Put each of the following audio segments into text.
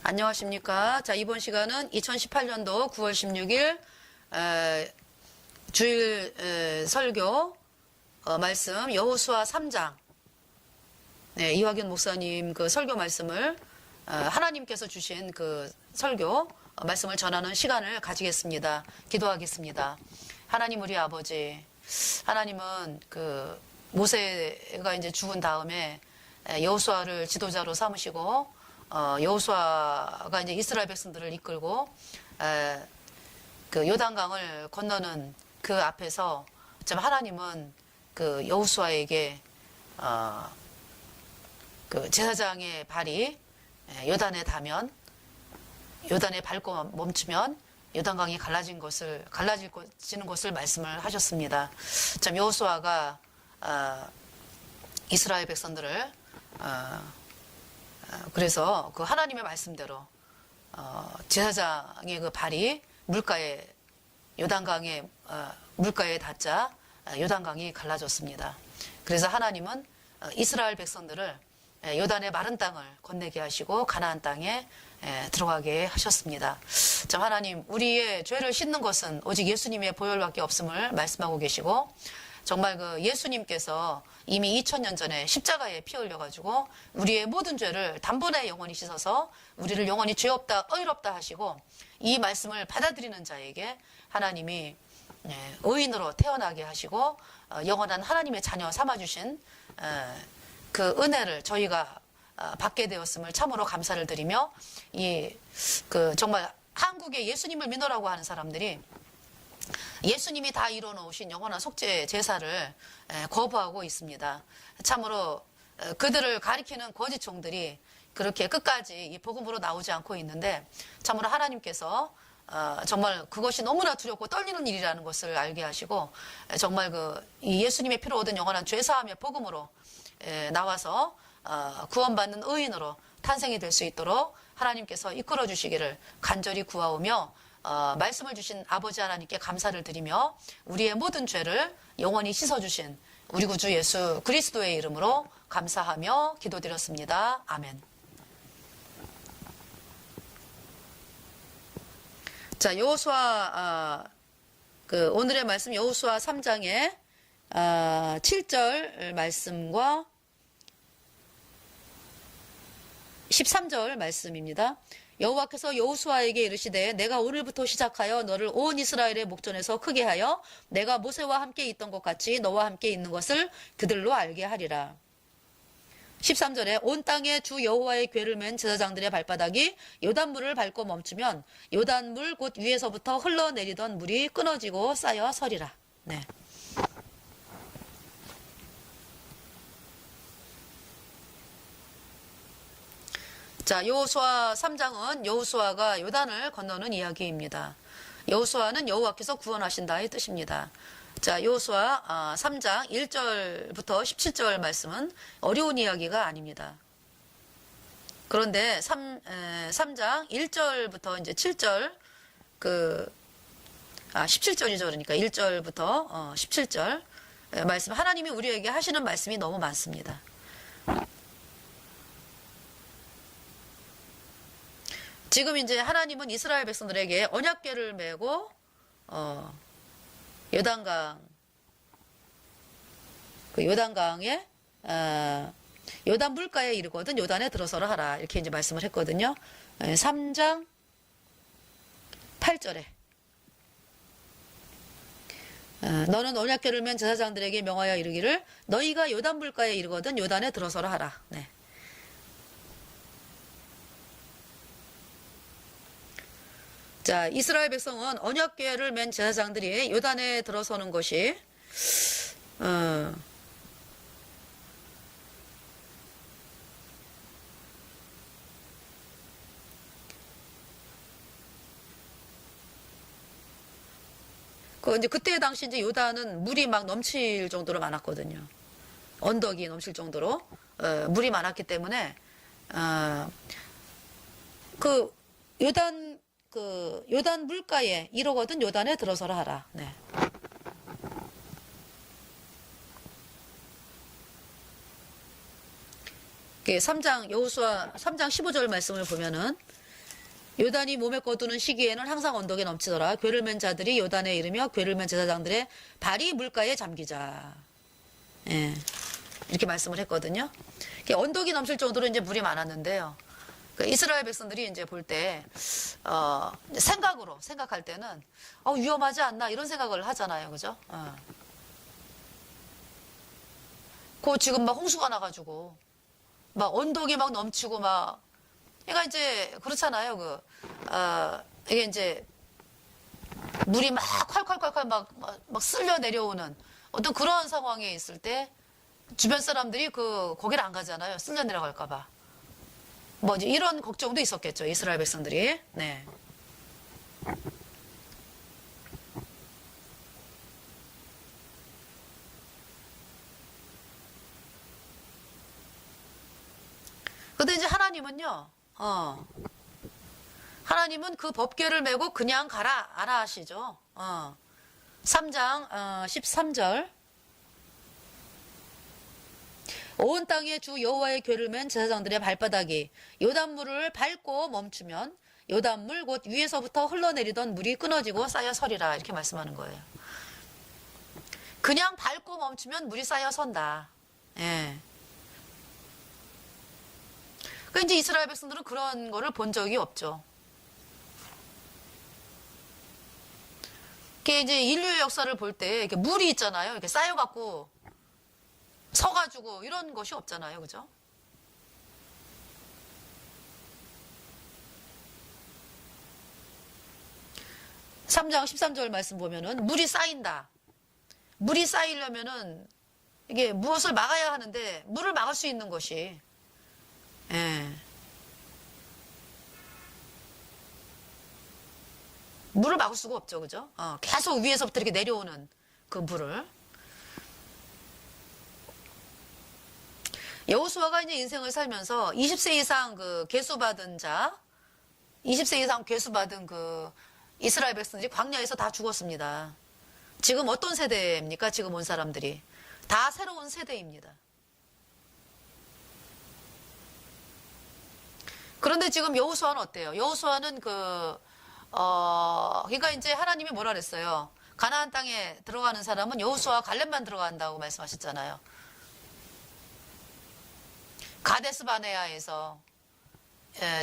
안녕하십니까. 자, 이번 시간은 2018년도 9월 16일 주일 설교 말씀 여호수아 3장 이화균 목사님 그 설교 말씀을 하나님께서 주신 그 설교 말씀을 전하는 시간을 가지겠습니다. 기도하겠습니다. 하나님 우리 아버지, 하나님은 그 모세가 이제 죽은 다음에 여호수아를 지도자로 삼으시고 여호수아가 이제 이스라엘 백성들을 이끌고 그 요단강을 건너는 그 앞에서 참 하나님은 그 여호수아에게 그 제사장의 발이 요단에 닿으면 요단에 밟고 멈추면 요단강이 갈라지는 것을 말씀을 하셨습니다. 참 여호수아가 이스라엘 백성들을 그래서 그 하나님의 말씀대로 제사장의 그 발이 물가에 요단강에 물가에 닿자 요단강이 갈라졌습니다. 그래서 하나님은 이스라엘 백성들을 요단의 마른 땅을 건네게 하시고 가나안 땅에 들어가게 하셨습니다. 참 하나님, 우리의 죄를 씻는 것은 오직 예수님의 보혈밖에 없음을 말씀하고 계시고, 정말 그 예수님께서 이미 2000년 전에 십자가에 피 흘려가지고 우리의 모든 죄를 단번에 영원히 씻어서 우리를 영원히 죄 없다 의롭다 하시고, 이 말씀을 받아들이는 자에게 하나님이 의인으로 태어나게 하시고 영원한 하나님의 자녀 삼아주신 그 은혜를 저희가 받게 되었음을 참으로 감사를 드리며, 그 정말 한국에 예수님을 믿으라고 하는 사람들이 예수님이 다 이뤄놓으신 영원한 속죄 제사를 거부하고 있습니다. 참으로 그들을 가리키는 거짓 종들이 그렇게 끝까지 이 복음으로 나오지 않고 있는데, 참으로 하나님께서 정말 그것이 너무나 두렵고 떨리는 일이라는 것을 알게 하시고, 정말 이 예수님의 피로 얻은 영원한 죄사함의 복음으로 나와서 구원받는 의인으로 탄생이 될 수 있도록 하나님께서 이끌어 주시기를 간절히 구하오며, 말씀을 주신 아버지 하나님께 감사를 드리며 우리의 모든 죄를 영원히 씻어주신 우리 구주 예수 그리스도의 이름으로 감사하며 기도드렸습니다. 아멘. 자, 여호수아 그 오늘의 말씀 여호수아 3장의 7절 말씀과 13절 말씀입니다. 여호와께서 여호수아에게 이르시되 내가 오늘부터 시작하여 너를 온 이스라엘의 목전에서 크게 하여 내가 모세와 함께 있던 것 같이 너와 함께 있는 것을 그들로 알게 하리라. 13절에 온 땅에 주 여호와의 궤를 맨 제사장들의 발바닥이 요단물을 밟고 멈추면 요단물 곧 위에서부터 흘러내리던 물이 끊어지고 쌓여 서리라. 네. 자, 여호수아 3장은 여호수아가 요단을 건너는 이야기입니다. 여호수아는 여호와께서 구원하신다의 뜻입니다. 자, 여호수아 3장 1절부터 17절 말씀은 어려운 이야기가 아닙니다. 그런데 3장 1절부터 이제 7절 17절이죠. 그러니까 1절부터 17절 말씀, 하나님이 우리에게 하시는 말씀이 너무 많습니다. 지금 이제 하나님은 이스라엘 백성들에게 언약궤를 메고 요단강에 요단 물가에 이르거든 요단에 들어서라 하라, 이렇게 이제 말씀을 했거든요. 3장 8절에 너는 언약궤를 맨 제사장들에게 명하여 이르기를 너희가 요단 물가에 이르거든 요단에 들어서라 하라. 네. 자, 이스라엘 백성은 언약궤를 맨 제사장들이 요단에 들어서는 것이 이제 그때 당시 이제 요단은 물이 막 넘칠 정도로 많았거든요. 언덕이 넘칠 정도로 물이 많았기 때문에 요단 물가에 이러거든 요단에 들어서라 하라. 네. 3장 여호수아 3장 15절 말씀을 보면은 요단이 몸에 거두는 시기에는 항상 언덕에 넘치더라. 괴를 맨 자들이 요단에 이르며 괴를 맨 제사장들의 발이 물가에 잠기자. 예. 이렇게 말씀을 했거든요. 언덕이 넘칠 정도로 이제 물이 많았는데요. 그 이스라엘 백성들이 이제 볼 때, 생각할 때는, 위험하지 않나, 이런 생각을 하잖아요. 그죠? 그 지금 막 홍수가 나가지고, 막 언덕이 막 넘치고 막, 그러니까 이제 그렇잖아요. 이게 이제 물이 막 콸콸콸콸 막 쓸려 내려오는 어떤 그런 상황에 있을 때 주변 사람들이 거기를 안 가잖아요. 쓸려 내려갈까봐. 뭐 이제 이런 걱정도 있었겠죠. 이스라엘 백성들이. 네. 근데 이제 하나님은요, 하나님은 그 법궤를 메고 그냥 가라, 안 하시죠. 3장, 13절. 온 땅에 주 여호와의 궤를 맨 제사장들의 발바닥이 요단물을 밟고 멈추면 요단물 곧 위에서부터 흘러내리던 물이 끊어지고 쌓여 서리라. 이렇게 말씀하는 거예요. 그냥 밟고 멈추면 물이 쌓여 선다. 예. 그 이제 이스라엘 백성들은 그런 거를 본 적이 없죠. 이게 이제 인류의 역사를 볼 때 이렇게 물이 있잖아요. 이렇게 쌓여갖고 서가지고 이런 것이 없잖아요. 그죠? (3장 13절) 말씀 보면은 물이 쌓인다. 물이 쌓이려면은 이게 무엇을 막아야 하는데 물을 막을 수 있는 것이 물을 막을 수가 없죠. 그죠? 계속 위에서부터 이렇게 내려오는 그 물을. 여호수아가 이제 인생을 살면서 20세 이상 계수받은 자, 20세 이상 계수받은 이스라엘 백성들이 광야에서 다 죽었습니다. 지금 어떤 세대입니까? 지금 온 사람들이. 다 새로운 세대입니다. 그런데 지금 여호수아는 어때요? 여호수아는 그러니까 이제 하나님이 뭐라 그랬어요? 가나안 땅에 들어가는 사람은 여호수아와 갈렙만 들어간다고 말씀하셨잖아요. 가데스 바네아에서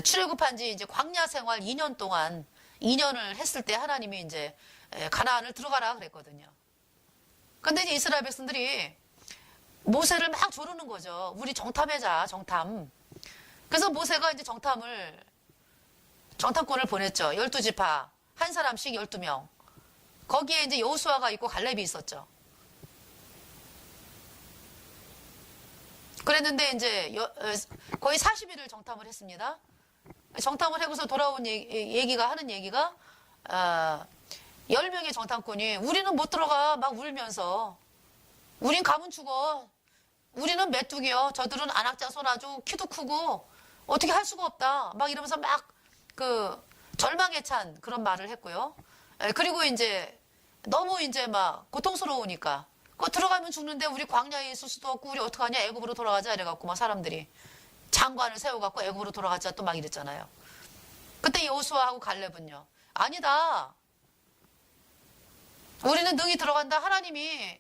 출애굽한 지 이제 광야 생활 2년 동안 2년을 했을 때 하나님이 이제 가나안을 들어가라 그랬거든요. 근데 이제 이스라엘 백성들이 모세를 막 조르는 거죠. 우리 정탐해자, 정탐. 그래서 모세가 이제 정탐권을 보냈죠. 12지파, 한 사람씩 12명. 거기에 이제 여호수아가 있고 갈렙이 있었죠. 그랬는데 이제 거의 40일을 정탐을 했습니다. 정탐을 하고서 돌아온 하는 얘기가 10명의 정탐꾼이 우리는 못 들어가 막 울면서 우린 가면 죽어. 우리는 메뚜기요. 저들은 안악자 손아주 키도 크고 어떻게 할 수가 없다. 막 이러면서 막 절망에 찬 그런 말을 했고요. 그리고 이제 너무 이제 막 고통스러우니까 들어가면 죽는데 우리 광야에 있을 수도 없고 우리 어떡하냐 애굽으로 돌아가자 이래갖고 막 사람들이 장관을 세워갖고 애굽으로 돌아가자 또 막 이랬잖아요. 그때 여호수아하고 갈렙은요. 아니다. 우리는 능히 들어간다. 하나님이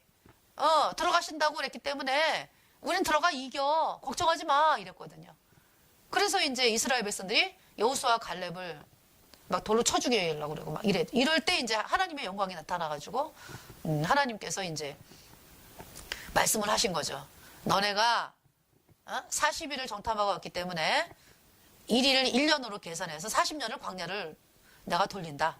들어가신다고 그랬기 때문에 우린 들어가 이겨. 걱정하지 마 이랬거든요. 그래서 이제 이스라엘 백성들이 여호수아 갈렙을 막 돌로 쳐 죽이려고 그러고 막 이럴 때 이제 하나님의 영광이 나타나가지고 하나님께서 이제 말씀을 하신 거죠. 너네가 40일을 정탐하고 왔기 때문에 1일을 1년으로 계산해서 40년을 광야를 내가 돌린다.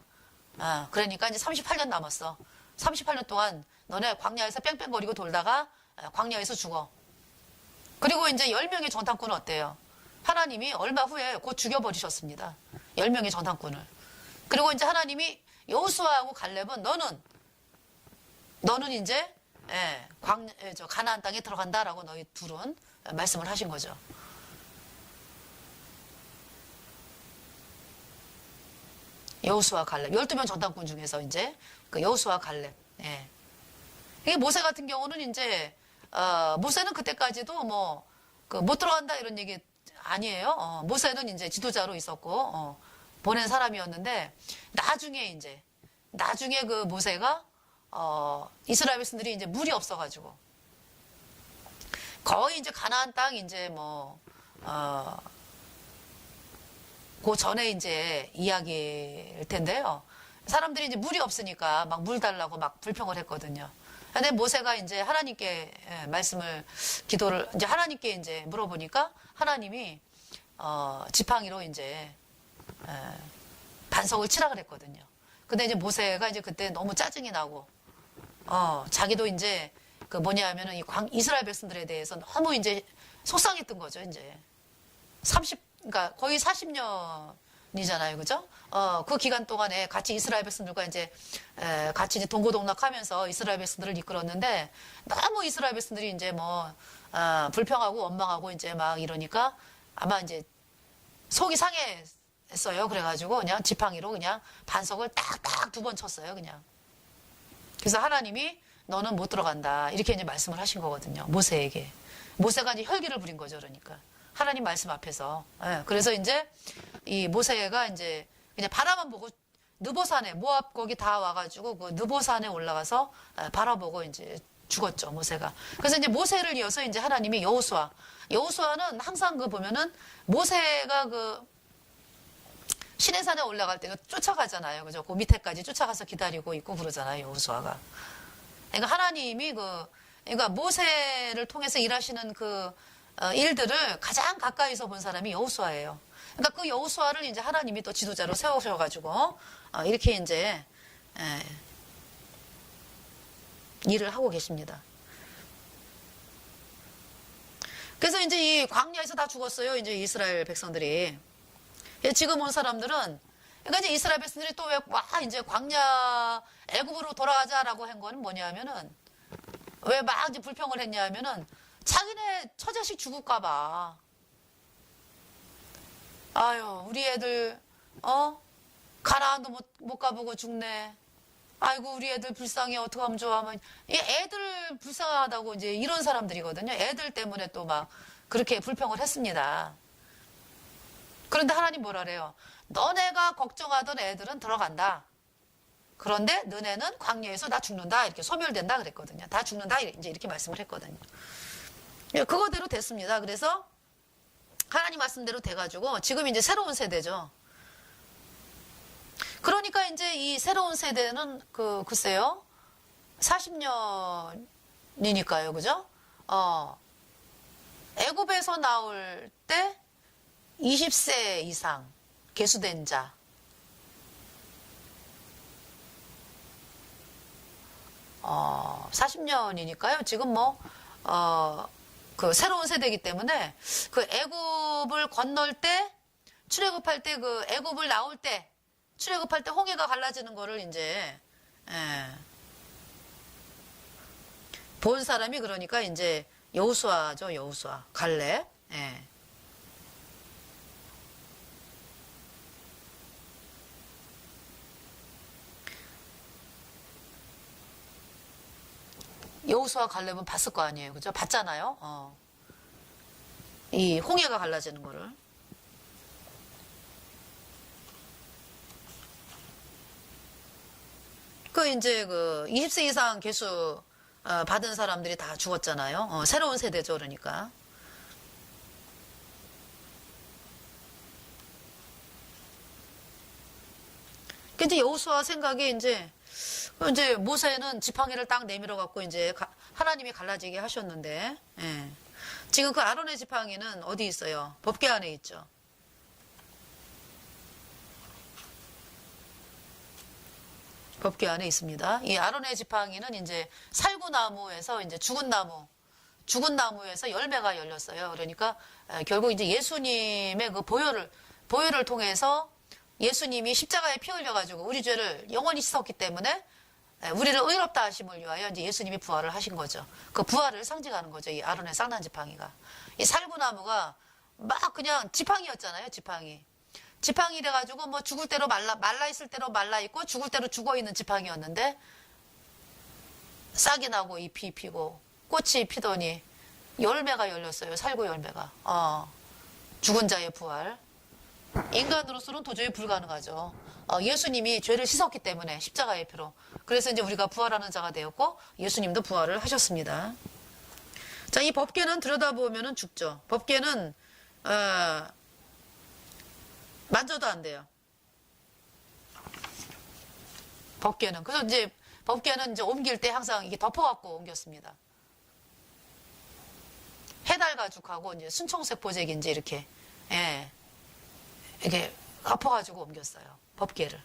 그러니까 이제 38년 남았어. 38년 동안 너네 광야에서 뺑뺑거리고 돌다가 광야에서 죽어. 그리고 이제 10명의 정탐꾼은 어때요? 하나님이 얼마 후에 곧 죽여버리셨습니다. 10명의 정탐꾼을. 그리고 이제 하나님이 여호수아하고 갈렙은 너는 이제 가나안 땅에 들어간다라고 너희 둘은 말씀을 하신 거죠. 여호수아 갈렙 12명 정탐꾼 중에서 이제 여호수아 갈렙. 이게 모세 같은 경우는 이제 모세는 그때까지도 못 들어간다 이런 얘기 아니에요. 모세는 이제 지도자로 있었고 보낸 사람이었는데 나중에 그 모세가 이스라엘 백성들이 이제 물이 없어가지고 거의 이제 가나안 땅 이제 그 전에 이제 이야기일 텐데요. 사람들이 이제 물이 없으니까 막 물 달라고 막 불평을 했거든요. 근데 모세가 이제 하나님께 기도를 이제 하나님께 이제 물어보니까 하나님이 지팡이로 이제 반석을 치라 그랬거든요. 근데 이제 모세가 이제 그때 너무 짜증이 나고 자기도 이제 그 뭐냐 하면은 이스라엘 백성들에 대해서 너무 이제 속상했던 거죠. 이제 그러니까 거의 40년이잖아요. 그죠? 그 기간 동안에 같이 이스라엘 백성들과 이제 같이 이제 동고동락하면서 이스라엘 백성들을 이끌었는데 너무 이스라엘 백성들이 이제 불평하고 원망하고 이제 막 이러니까 아마 이제 속이 상했어요. 그래가지고 그냥 지팡이로 그냥 반석을 딱딱 2번 쳤어요. 그냥. 그래서 하나님이 너는 못 들어간다. 이렇게 이제 말씀을 하신 거거든요. 모세에게. 모세가 이제 혈기를 부린 거죠. 그러니까. 하나님 말씀 앞에서. 그래서 이제 이 모세가 이제 그냥 바라만 보고 느보산에 모압 거기 다 와가지고 그 느보산에 올라가서 바라보고 이제 죽었죠. 모세가. 그래서 이제 모세를 이어서 이제 하나님이 여호수아는 항상 그 보면은 모세가 그 시내산에 올라갈 때 쫓아가잖아요. 그죠? 그 밑에까지 쫓아가서 기다리고 있고 그러잖아요. 여호수아가. 그러니까 하나님이 그러니까 모세를 통해서 일하시는 그 일들을 가장 가까이서 본 사람이 여호수아예요. 그러니까 그 여호수아를 이제 하나님이 또 지도자로 세우셔가지고 이렇게 이제 일을 하고 계십니다. 그래서 이제 이 광야에서 다 죽었어요. 이제 이스라엘 백성들이. 지금 온 사람들은 그러니까 이제 이스라엘 백성들이 또 왜 이제 광야 애굽으로 돌아가자라고 한 거는 뭐냐면은 왜 막 이제 불평을 했냐면은 자기네 처자식 죽을까봐. 아유, 우리 애들, 가나안도 못 가보고 죽네. 아이고, 우리 애들 불쌍해. 어떡하면 좋아. 이 애들 불쌍하다고 이제 이런 사람들이거든요. 애들 때문에 또 막 그렇게 불평을 했습니다. 그런데 하나님 뭐라 그래요? 너네가 걱정하던 애들은 들어간다. 그런데 너네는 광야에서 다 죽는다. 이렇게 소멸된다 그랬거든요. 다 죽는다. 이제 이렇게 말씀을 했거든요. 그거대로 됐습니다. 그래서 하나님 말씀대로 돼가지고 지금 이제 새로운 세대죠. 그러니까 이제 이 새로운 세대는 글쎄요. 40년이니까요. 그죠? 애굽에서 나올 때 20세 이상 계수된 자. 40년이니까요. 지금 그 새로운 세대이기 때문에 그 애굽을 건널 때 출애굽할 때 그 애굽을 나올 때 출애굽할 때 홍해가 갈라지는 거를 이제 본 사람이 그러니까 이제 여호수아죠. 여호수아 갈렙. 여호수아 갈렙은 봤을 거 아니에요. 그죠? 봤잖아요. 이 홍해가 갈라지는 거를. 이제 20세 이상 계수 받은 사람들이 다 죽었잖아요. 새로운 세대죠. 그러니까. 근데 여호수아 생각에 이제 모세는 지팡이를 딱 내밀어 갖고 이제 하나님이 갈라지게 하셨는데, 지금 그 아론의 지팡이는 어디 있어요? 법궤 안에 있죠. 법궤 안에 있습니다. 이 아론의 지팡이는 이제 살구나무에서 이제 죽은 나무에서 열매가 열렸어요. 그러니까 결국 이제 예수님의 그 보혈을 통해서 예수님이 십자가에 피 흘려가지고 우리 죄를 영원히 씻었기 때문에 우리를 의롭다 하심을 위하여 이제 예수님이 부활을 하신 거죠. 그 부활을 상징하는 거죠. 이 아론의 쌍난 지팡이가. 이 살구나무가 막 그냥 지팡이였잖아요. 지팡이 돼가지고 죽을 대로 말라 있을 대로 말라 있고 죽을 대로 죽어 있는 지팡이였는데 싹이 나고 잎이 피고 꽃이 피더니 열매가 열렸어요. 살구 열매가. 죽은 자의 부활. 인간으로서는 도저히 불가능하죠. 예수님이 죄를 씻었기 때문에 십자가의 피로. 그래서 이제 우리가 부활하는 자가 되었고 예수님도 부활을 하셨습니다. 자, 이 법궤는 들여다보면은 죽죠. 법궤는 만져도 안 돼요. 법궤는. 그래서 이제 법궤는 이제 옮길 때 항상 이게 덮어갖고 옮겼습니다. 해달 가죽하고 이제 순청색 보재기인지 이렇게 이렇게 덮어가지고 옮겼어요. 법궤를.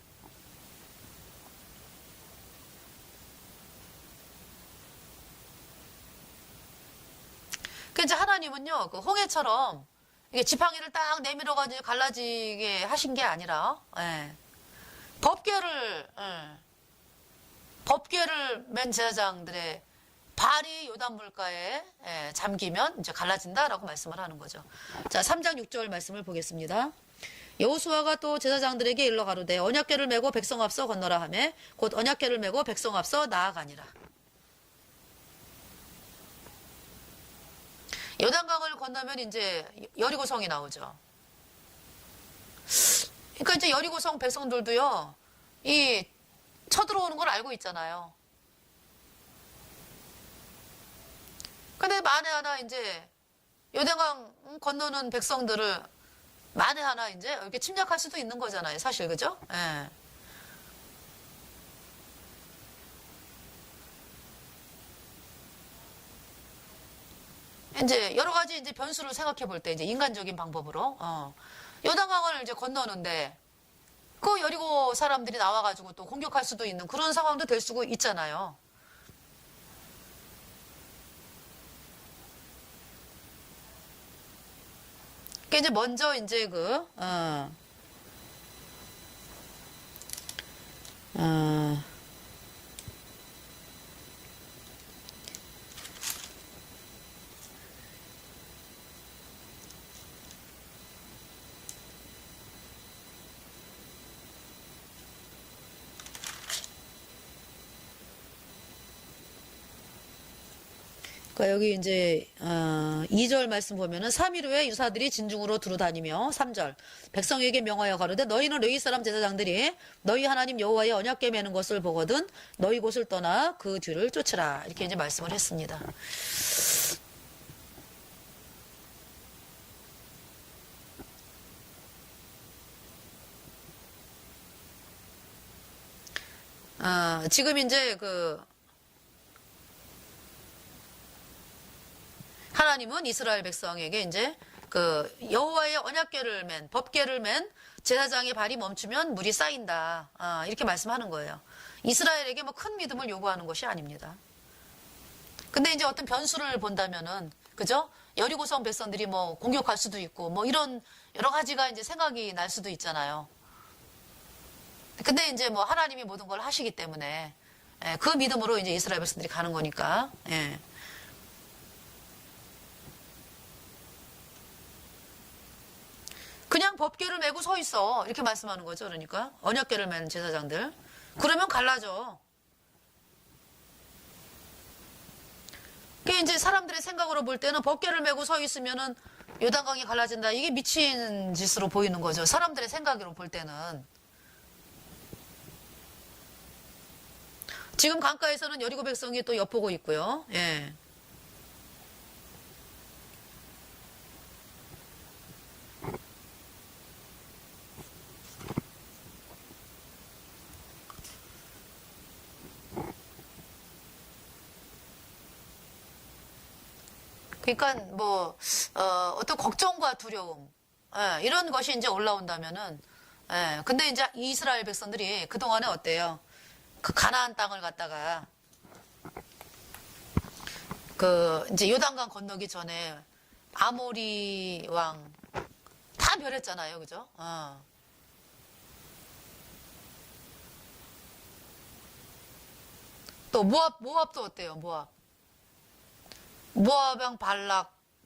그 이제 하나님은요, 그 홍해처럼 이게 지팡이를 딱 내밀어가지고 갈라지게 하신 게 아니라, 법궤를 맨 제사장들의 발이 요단 물가에 잠기면 이제 갈라진다라고 말씀을 하는 거죠. 자, 3장 6절 말씀을 보겠습니다. 여호수아가 또 제사장들에게 일러 가로되 언약궤를 메고 백성 앞서 건너라 하매 곧 언약궤를 메고 백성 앞서 나아가니라. 요단강을 건너면 이제 여리고성이 나오죠. 그러니까 이제 여리고성 백성들도요, 이 쳐들어오는 걸 알고 있잖아요. 근데 만에 하나 이제 요단강 건너는 백성들을 만에 하나 이제 이렇게 침략할 수도 있는 거잖아요. 사실, 그죠? 예. 이제 여러 가지 이제 변수를 생각해 볼 때 이제 인간적인 방법으로 요단강을 이제 건너는데 그 여리고 사람들이 나와가지고 또 공격할 수도 있는 그런 상황도 될 수가 있잖아요. 그러니까 이제 먼저 이제 그러니까 여기 이제 2절 말씀 보면은 3일 후에 유사들이 진중으로 두루다니며 3절 백성에게 명하여 가로되 너희는 레위 사람 제사장들이 너희 하나님 여호와의 언약궤 매는 것을 보거든 너희 곳을 떠나 그 뒤를 쫓으라 이렇게 이제 말씀을 했습니다. 지금 이제 하나님은 이스라엘 백성에게 이제 여호와의 언약궤를 맨 법궤를 맨 제사장의 발이 멈추면 물이 쌓인다. 이렇게 말씀하는 거예요. 이스라엘에게 뭐 큰 믿음을 요구하는 것이 아닙니다. 근데 이제 어떤 변수를 본다면은 그죠? 여리고성 백성들이 뭐 공격할 수도 있고 뭐 이런 여러 가지가 이제 생각이 날 수도 있잖아요. 근데 이제 뭐 하나님이 모든 걸 하시기 때문에 그 믿음으로 이제 이스라엘 백성들이 가는 거니까. 그냥 법궤를 메고 서 있어. 이렇게 말씀하는 거죠. 그러니까 언약궤를 메는 제사장들. 그러면 갈라져. 그게 이제 사람들의 생각으로 볼 때는 법궤를 메고 서 있으면은 요단강이 갈라진다. 이게 미친 짓으로 보이는 거죠. 사람들의 생각으로 볼 때는. 지금 강가에서는 여리고 백성이 또 엿보고 있고요. 예. 그러니까 뭐 어떤 걱정과 두려움 이런 것이 이제 올라온다면은 근데 이제 이스라엘 백성들이 그 동안에 어때요? 그 가나안 땅을 갖다가 이제 요단강 건너기 전에 아모리 왕 다 멸했잖아요, 그죠? 또 모압도 어때요? 모압 왕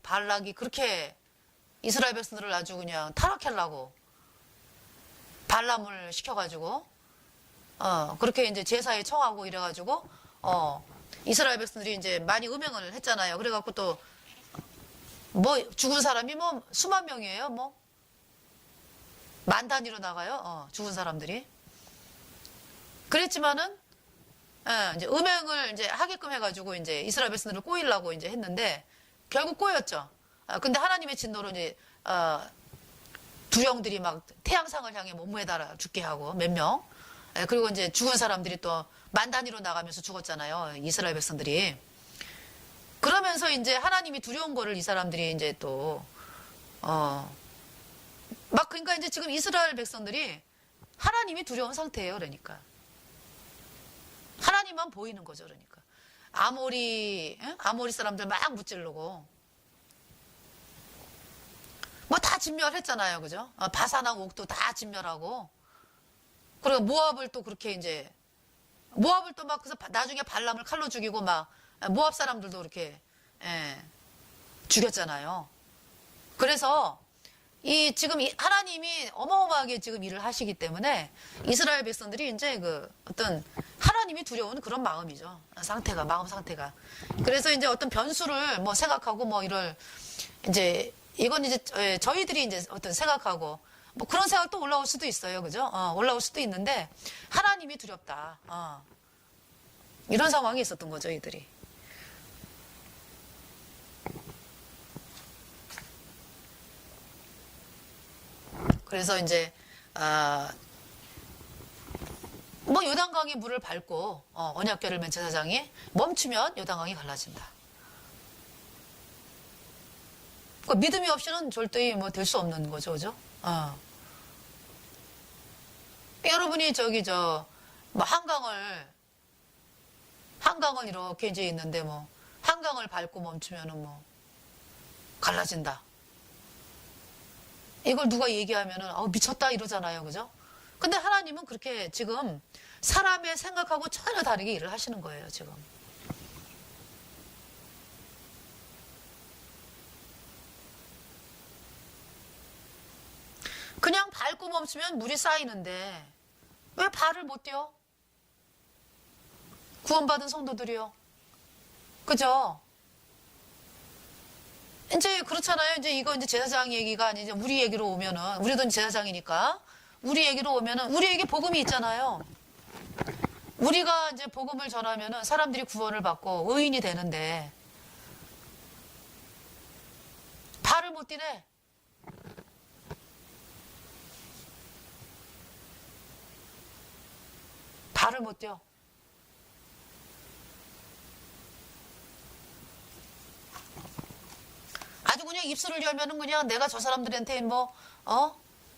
발락이 그렇게 이스라엘 백성들을 아주 그냥 타락하려고 발람을 시켜가지고 그렇게 이제 제사에 청하고 이래가지고 이스라엘 백성들이 이제 많이 음행을 했잖아요. 그래갖고 또 뭐 죽은 사람이 뭐 수만 명이에요. 뭐 만 단위로 나가요. 죽은 사람들이. 그랬지만은 이제 음행을 이제 하게끔 해가지고 이제 이스라엘 백성들을 꼬이려고 이제 했는데 결국 꼬였죠. 근데 하나님의 진노로 이제 두령들이 막 태양상을 향해 몸무에 달아 죽게 하고 몇 명. 그리고 이제 죽은 사람들이 또 만 단위로 나가면서 죽었잖아요. 이스라엘 백성들이. 그러면서 이제 하나님이 두려운 거를 이 사람들이 이제 또 막 그러니까 이제 지금 이스라엘 백성들이 하나님이 두려운 상태예요. 그러니까 하나님만 보이는 거죠. 그러니까 아모리 사람들 막 무찌르고 뭐 다 진멸했잖아요. 그죠? 바산하고 옥도 다 진멸하고 그리고 모압을 또 그렇게 이제 모압을 또 막 그래서 나중에 발람을 칼로 죽이고 막 모압 사람들도 그렇게 죽였잖아요. 그래서 이 지금 하나님이 어마어마하게 지금 일을 하시기 때문에 이스라엘 백성들이 이제 그 어떤 하나님이 두려운 그런 마음이죠. 마음 상태가. 그래서 이제 어떤 변수를 뭐 생각하고 뭐 이럴 이제 이건 이제 저희들이 이제 어떤 생각하고 뭐 그런 생각도 올라올 수도 있어요. 그죠? 올라올 수도 있는데 하나님이 두렵다. 이런 상황이 있었던 거죠, 이들이. 그래서 이제 뭐 요단강이 물을 밟고 언약궤를 맨 제사장이 멈추면 요단강이 갈라진다. 그러니까 믿음이 없이는 절대 뭐 될 수 없는 거죠, 그죠? 여러분이 뭐 한강을 이렇게 이제 있는데 뭐 한강을 밟고 멈추면은 뭐 갈라진다. 이걸 누가 얘기하면은 미쳤다 이러잖아요, 그죠? 근데 하나님은 그렇게 지금 사람의 생각하고 전혀 다르게 일을 하시는 거예요, 지금. 그냥 밟고 멈추면 물이 쌓이는데 왜 발을 못 떼어? 구원받은 성도들이요. 그죠? 이제 그렇잖아요. 이제 이거 이제 제사장 얘기가 아니죠. 우리 얘기로 오면은 우리도 제사장이니까 우리 얘기로 오면은 우리에게 복음이 있잖아요. 우리가 이제 복음을 전하면은 사람들이 구원을 받고 의인이 되는데 발을 못 떼네. 발을 못 떼어. 아주 그냥 입술을 열면은 그냥 내가 저 사람들한테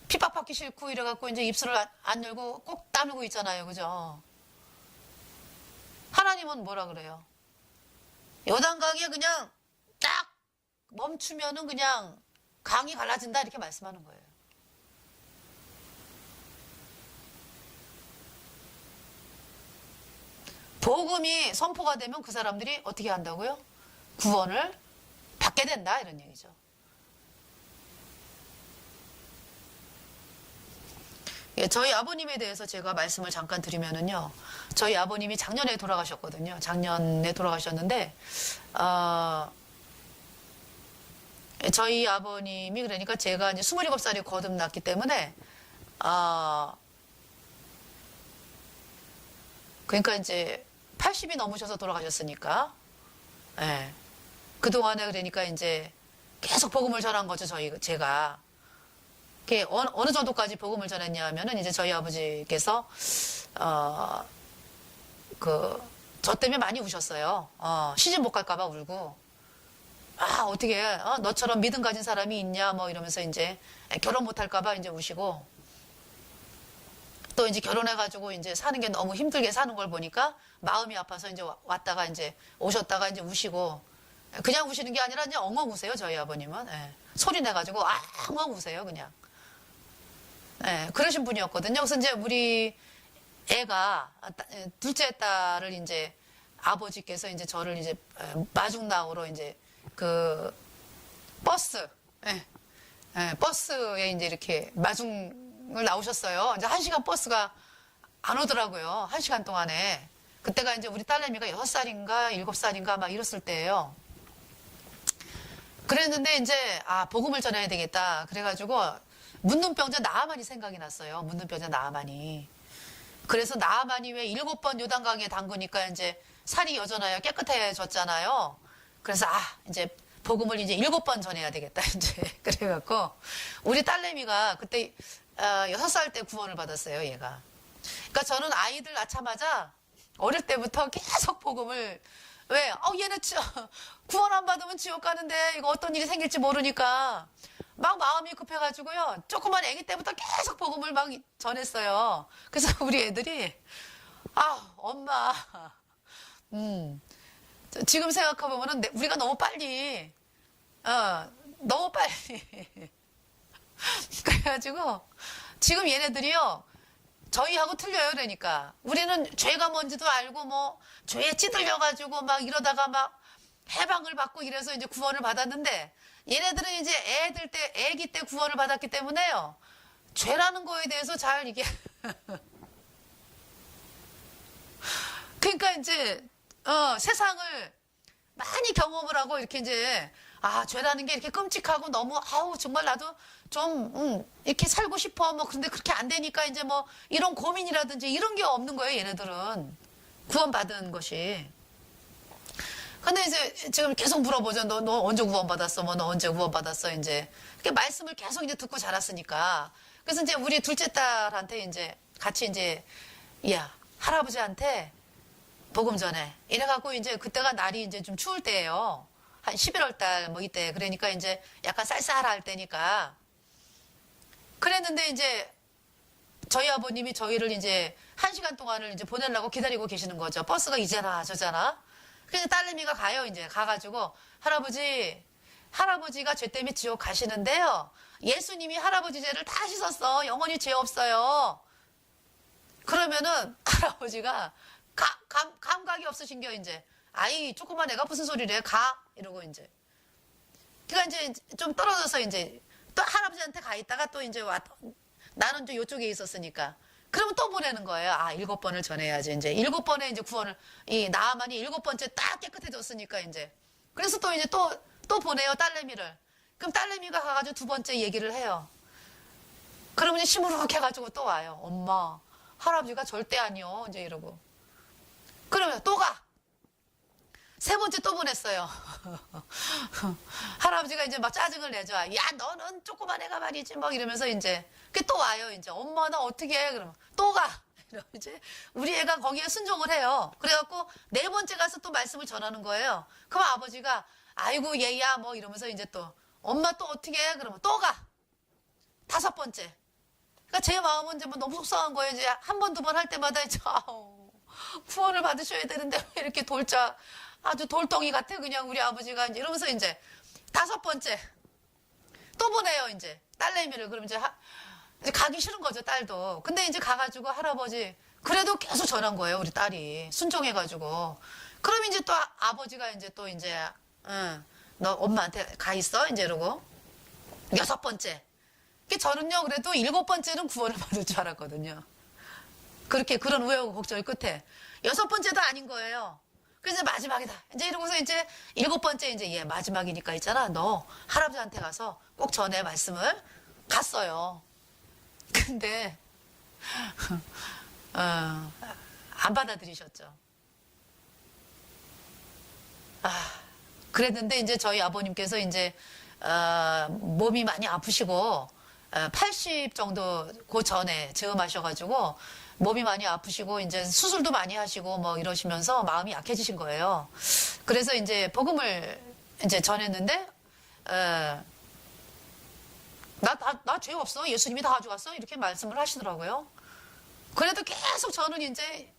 핍박받기 싫고 이래갖고 이제 입술을 안 열고 꼭 다물고 있잖아요. 그죠? 하나님은 뭐라 그래요? 요단강에 그냥 딱 멈추면은 그냥 강이 갈라진다 이렇게 말씀하는 거예요. 복음이 선포가 되면 그 사람들이 어떻게 한다고요? 구원을 받게 된다 이런 얘기죠. 예, 저희 아버님에 대해서 제가 말씀을 잠깐 드리면은요. 저희 아버님이 작년에 돌아가셨거든요. 작년에 돌아가셨는데 저희 아버님이 그러니까 제가 이제 27살이 거듭났기 때문에 그러니까 이제 80이 넘으셔서 돌아가셨으니까 예. 그동안에 그러니까 이제 계속 복음을 전한 거죠. 제가 어느 정도까지 복음을 전했냐 하면은 이제 저희 아버지께서 저 때문에 많이 우셨어요. 시집 못 갈까봐 울고 어떻게 너처럼 믿음 가진 사람이 있냐 뭐 이러면서 이제 결혼 못 할까봐 이제 우시고 또 이제 결혼해가지고 이제 사는 게 너무 힘들게 사는 걸 보니까 마음이 아파서 이제 왔다가 이제 오셨다가 이제 우시고 그냥 우시는 게 아니라 이제 엉엉 우세요. 저희 아버님은 소리 내가지고 엉엉 우세요 그냥. 그러신 분이었거든요. 그래서 이제 우리 애가 둘째 딸을 이제 아버지께서 이제 저를 이제 마중나오로 이제 그 버스에 이제 이렇게 마중을 나오셨어요. 이제 1시간 버스가 안 오더라고요. 1시간 동안에. 그때가 이제 우리 딸내미가 6살인가 7살인가 막 이랬을 때예요. 그랬는데 이제 복음을 전해야 되겠다. 그래가지고 묻는 병자 나아만이 생각이 났어요. 묻는 병자 나아만이. 그래서 나아만이 왜 7번 요단강에 담그니까 이제 살이 여전하여 깨끗해졌잖아요. 그래서 이제 복음을 이제 7번 전해야 되겠다 이제 그래갖고 우리 딸내미가 그때 6살 때 구원을 받았어요. 얘가. 그러니까 저는 아이들 낳자마자 어릴 때부터 계속 복음을 왜? 얘는 구원 안 받으면 지옥 가는데 이거 어떤 일이 생길지 모르니까 막 마음이 급해가지고요. 조그만 애기 때부터 계속 복음을 막 전했어요. 그래서 우리 애들이 엄마 지금 생각해보면은 우리가 너무 빨리 그래가지고 지금 얘네들이요. 저희하고 틀려요. 그러니까 우리는 죄가 뭔지도 알고 뭐 죄에 찌들려가지고 막 이러다가 막 해방을 받고 이래서 이제 구원을 받았는데 얘네들은 이제 애기 때 구원을 받았기 때문에요. 죄라는 거에 대해서 잘 이게 그러니까 이제 세상을 많이 경험을 하고 이렇게 이제 죄라는 게 이렇게 끔찍하고 너무 정말 나도 좀 이렇게 살고 싶어 뭐 그런데 그렇게 안 되니까 이제 뭐 이런 고민이라든지 이런 게 없는 거예요. 얘네들은 구원받은 것이. 근데 이제 지금 계속 물어보죠. 너 언제 구원받았어? 뭐 너 언제 구원받았어? 이제 이렇게 말씀을 계속 이제 듣고 자랐으니까. 그래서 이제 우리 둘째 딸한테 이제 같이 이제 할아버지한테 복음 전에 이래갖고 이제 그때가 날이 이제 좀 추울 때예요. 한 11월 달 뭐 이때. 그러니까 이제 약간 쌀쌀할 때니까. 그랬는데 이제 저희 아버님이 저희를 이제 1시간 동안을 이제 보내려고 기다리고 계시는 거죠. 버스가 이제나 저잖아. 그래서 딸내미가 가요. 이제 가가지고 할아버지가 죄 때문에 지옥 가시는데요. 예수님이 할아버지 죄를 다 씻었어. 영원히 죄 없어요. 그러면은 할아버지가 감각이 없으신 겨 이제. 조그만 애가 무슨 소리를 해? 이러고 이제. 그러니까 이제 좀 떨어져서 이제 또 할아버지한테 가 있다가 또 이제 나는 좀 이쪽에 있었으니까. 그러면 또 보내는 거예요. 7번을 전해야지. 이제 7번에 이제 구원을, 나아만이 7번째 딱 깨끗해졌으니까 이제. 그래서 또 이제 또 보내요, 딸내미를. 그럼 딸내미가 가가지고 2번째 얘기를 해요. 그러면 이제 시무룩 해가지고 또 와요. 엄마, 할아버지가 절대 아니요. 이제 이러고. 그러면 또 가. 3번째 또 보냈어요. 할아버지가 이제 막 짜증을 내죠. 너는 조그만 애가 말이지. 막 이러면서 이제. 또 와요. 이제. 엄마, 나 어떻게 해? 그러면 또 가. 이러면 이제 우리 애가 거기에 순종을 해요. 그래갖고 4번째 가서 또 말씀을 전하는 거예요. 그럼 아버지가 아이고, 얘야. 뭐 이러면서 이제 또 엄마 또 어떻게 해? 그러면 또 가. 5번째. 그러니까 제 마음은 이제 뭐 너무 속상한 거예요. 이제 1번, 2번 할 때마다 이제 구원을 받으셔야 되는데 왜 이렇게 아주 돌덩이 같아 그냥 우리 아버지가 이제 이러면서 이제 5번째 또 보내요. 이제 딸내미를. 그럼 이제 가기 싫은 거죠, 딸도. 근데 이제 가가지고 할아버지 그래도 계속 전한 거예요. 우리 딸이 순종해가지고. 그럼 이제 또 아버지가 이제 또 이제 너 엄마한테 가 있어 이제 이러고 6번째. 저는요 그래도 7번째는 구원을 받을 줄 알았거든요. 그런 우여곡절 끝에 6번째도 아닌 거예요. 그래서 마지막이다. 이제 이러고서 이제 7번째 이제 마지막이니까 있잖아. 너 할아버지한테 가서 꼭 전해 말씀을 갔어요. 근데 안 받아들이셨죠. 그랬는데 이제 저희 아버님께서 이제 몸이 많이 아프시고 80 정도 그 전에 즈음하셔가지고 몸이 많이 아프시고 이제 수술도 많이 하시고 뭐 이러시면서 마음이 약해지신 거예요. 그래서 이제 복음을 이제 전했는데 나 죄 없어. 예수님이 다 가져갔어. 이렇게 말씀을 하시더라고요. 그래도 계속 저는 이제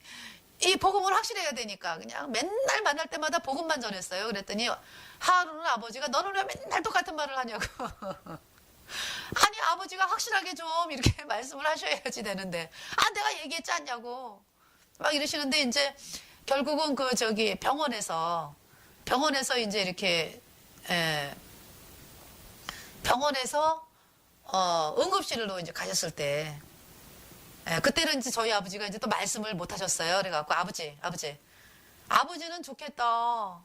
이 복음을 확실해야 되니까 그냥 맨날 만날 때마다 복음만 전했어요. 그랬더니 하루는 아버지가 너는 왜 맨날 똑같은 말을 하냐고. 아니 아버지가 확실하게 좀 이렇게 말씀을 하셔야지 되는데 내가 얘기했지 않냐고 막 이러시는데 이제 결국은 병원에서 이제 이렇게 병원에서 응급실로 이제 가셨을 때 그때는 이제 저희 아버지가 이제 또 말씀을 못 하셨어요. 그래갖고 아버지는 좋겠다.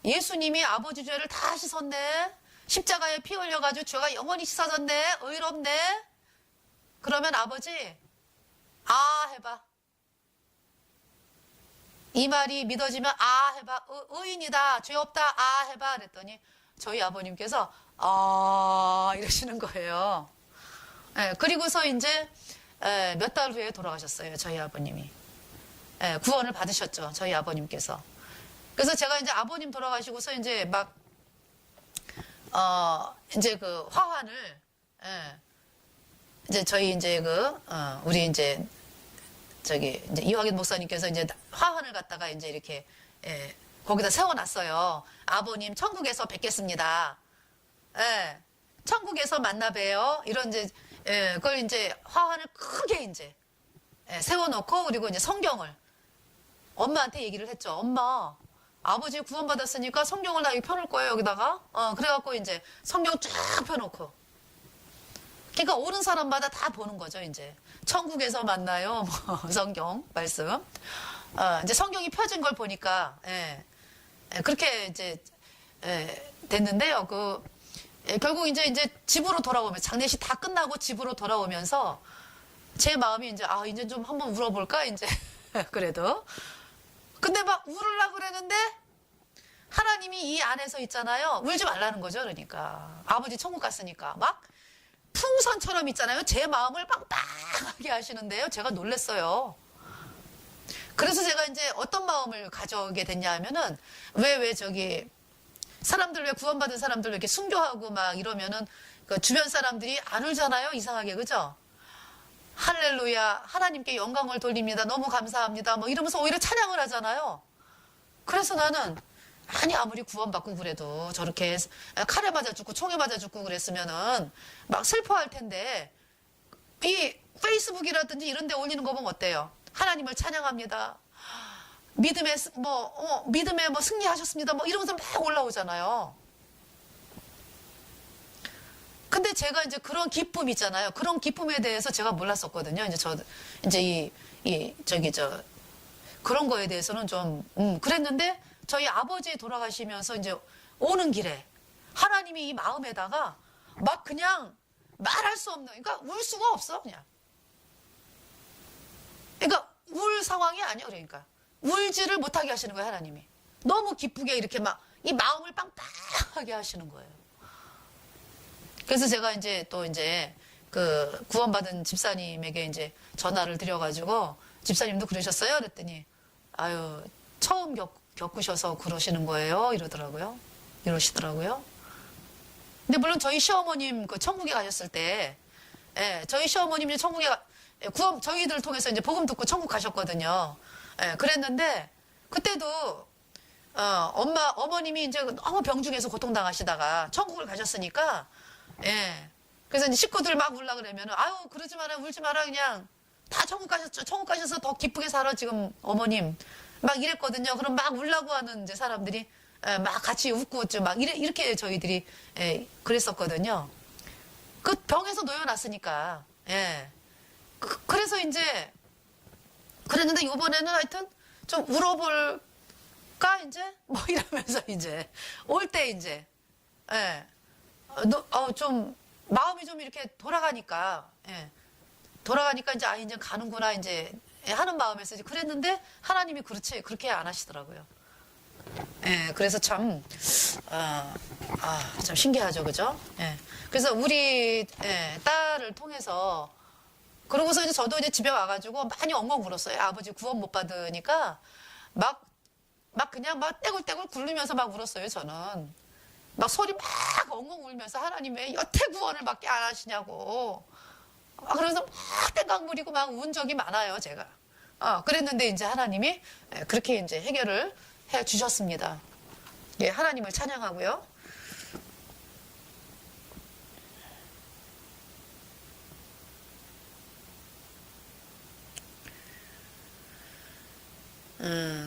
예수님이 아버지 죄를 다 씻었네. 십자가에 피 흘려가지고 죄가 영원히 씻어졌네. 의롭네. 그러면 아버지 아 해봐. 이 말이 믿어지면 아 해봐. 의인이다. 죄 없다. 아 해봐. 그랬더니 저희 아버님께서 이러시는 거예요. 예, 그리고서 이제 몇 달 후에 돌아가셨어요. 저희 아버님이. 예, 구원을 받으셨죠. 저희 아버님께서. 그래서 제가 이제 아버님 돌아가시고서 이제 막 이제 그 화환을 이제 저희 이제 우리 이제 저기 이제 이화긴 목사님께서 이제 화환을 갖다가 이제 이렇게 거기다 세워놨어요. 아버님 천국에서 뵙겠습니다. 예, 천국에서 만나 봬요. 이런 이제 그걸 이제 화환을 크게 이제 세워놓고 그리고 이제 성경을 엄마한테 얘기를 했죠. 엄마, 아버지 구원받았으니까 성경을 나 여기 펴놓을 거예요. 여기다가 그래갖고 이제 성경 쫙 펴놓고. 그러니까 오는 사람마다 다 보는 거죠. 이제 천국에서 만나요. 뭐 성경 말씀. 이제 성경이 펴진 걸 보니까 그렇게 이제 됐는데요. 결국 이제 집으로 돌아오면 장례식 다 끝나고 집으로 돌아오면서 제 마음이 이제 좀 한번 울어볼까 이제 그래도 근데 막 울으려고 그랬는데 하나님이 이 안에서 있잖아요. 울지 말라는 거죠. 그러니까 아버지 천국 갔으니까 막 풍선처럼 있잖아요. 제 마음을 빵빵하게 하시는데요. 제가 놀랬어요. 그래서 제가 이제 어떤 마음을 가져오게 됐냐 하면은 왜 저기 사람들 왜 구원받은 사람들 왜 이렇게 순교하고 막 이러면은 그 주변 사람들이 안 울잖아요. 이상하게 그죠? 할렐루야 하나님께 영광을 돌립니다. 너무 감사합니다. 뭐 이러면서 오히려 찬양을 하잖아요. 그래서 나는 아니 아무리 구원받고 그래도 저렇게 칼에 맞아 죽고 총에 맞아 죽고 그랬으면은 막 슬퍼할 텐데 이 페이스북이라든지 이런 데 올리는 거 보면 어때요? 하나님을 찬양합니다. 믿음에 뭐 승리하셨습니다. 뭐 이러면서 막 올라오잖아요. 근데 제가 이제 그런 기쁨 있잖아요. 그런 기쁨에 대해서 제가 몰랐었거든요. 이제 그런 거에 대해서는 좀, 그랬는데 저희 아버지 돌아가시면서 이제 오는 길에 하나님이 이 마음에다가 막 그냥 말할 수 없는, 그러니까 울 수가 없어, 그냥. 그러니까 울 상황이 아니야, 그러니까. 울지를 못하게 하시는 거예요, 하나님이. 너무 기쁘게 이렇게 막 이 마음을 빵빵하게 하시는 거예요. 그래서 제가 이제 또 이제 그 구원받은 집사님에게 이제 전화를 드려가지고 집사님도 그러셨어요? 그랬더니 아유, 처음 겪으셔서 그러시는 거예요? 이러시더라고요. 근데 물론 저희 시어머님 그 천국에 가셨을 때, 저희 시어머님이 저희들 통해서 이제 복음 듣고 천국 가셨거든요. 그랬는데, 그때도, 어머님이 이제 너무 병중에서 고통당하시다가 천국을 가셨으니까, 그래서 이제 식구들 막 울라 그러면은, 아유, 그러지 마라, 울지 마라, 그냥. 다 천국 가셨죠. 천국 가셔서 더 기쁘게 살아, 지금 어머님. 막 이랬거든요. 그럼 막 울라고 하는 이제 사람들이 막 같이 웃고 막 이렇게 저희들이 그랬었거든요. 그 병에서 놓여놨으니까. 그래서 이제 그랬는데 이번에는 하여튼 좀 울어볼까 이제 뭐 이러면서 이제 올 때 이제 좀 마음이 좀 이렇게 돌아가니까 이제 가는구나 이제 하는 마음에서 이제 그랬는데 하나님이 그렇게 안 하시더라고요. 그래서 참 신기하죠, 그죠? 그래서 우리 딸을 통해서 그러고서 이제 저도 이제 집에 와가지고 많이 엉엉 울었어요. 아버지 구원 못 받으니까 막 그냥 막 떼굴떼굴 굴르면서 막 울었어요. 저는 막 소리 막 엉엉 울면서 하나님 왜 여태 구원을 받게 안 하시냐고. 그래서 막 땡강 부리고 막 운 적이 많아요, 제가. 그랬는데 이제 하나님이 그렇게 이제 해결을 해 주셨습니다. 하나님을 찬양하고요.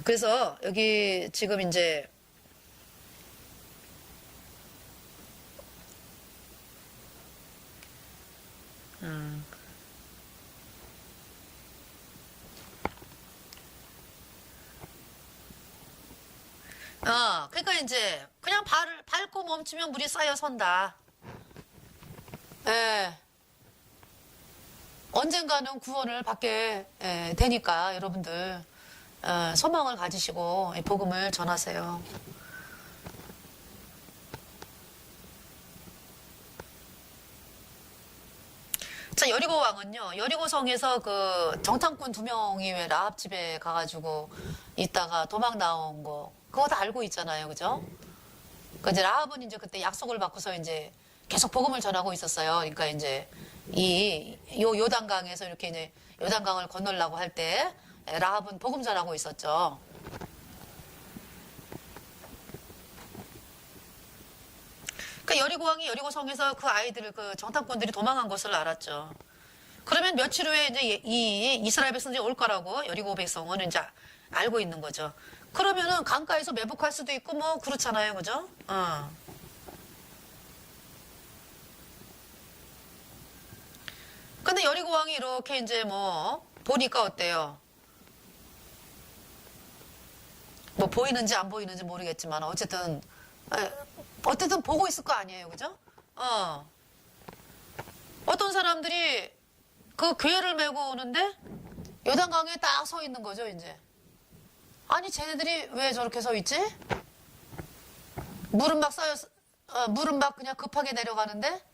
그래서 여기 지금 이제 그러니까 이제 그냥 발을 밟고 멈추면 물이 쌓여 선다. 예. 언젠가는 구원을 받게 되니까 여러분들 소망을 가지시고 복음을 전하세요. 자, 여리고 왕은요, 여리고 성에서 그 정탐꾼 2명이 왜 라합 집에 가가지고 있다가 도망 나온 거, 그거 다 알고 있잖아요. 그죠? 그 이제 라합은 이제 그때 약속을 받고서 이제 계속 복음을 전하고 있었어요. 그러니까 이제 요단강에서 이렇게 이제 요단강을 건너려고 할 때 라합은 복음 전하고 있었죠. 그러니까 여리고 왕이 여리고 성에서 그 아이들을 그 정탐꾼들이 도망간 것을 알았죠. 그러면 며칠 후에 이제 이 이스라엘 백성들이 올 거라고 여리고 백성은 이제 알고 있는 거죠. 그러면은 강가에서 매복할 수도 있고 뭐 그렇잖아요, 그죠? 근데 여리고 왕이 이렇게 이제 뭐 보니까 어때요? 뭐 보이는지 안 보이는지 모르겠지만 어쨌든 보고 있을 거 아니에요, 그죠? 어떤 사람들이 그 괴를 메고 오는데 요단강에 딱 서 있는 거죠, 이제. 아니, 쟤네들이 왜 저렇게 서 있지? 물은 막 물은 막 그냥 급하게 내려가는데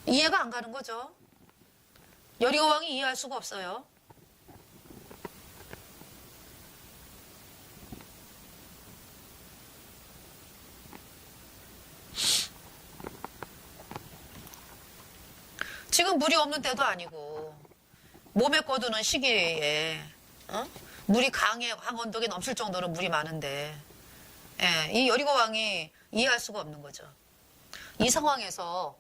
이해가 안 가는 거죠. 여리고 왕이 이해할 수가 없어요. 지금 물이 없는 때도 아니고 몸에 꺼두는 시기에 물이 강원도에 넘칠 정도로 물이 많은데 이 여리고 왕이 이해할 수가 없는 거죠. 이 상황에서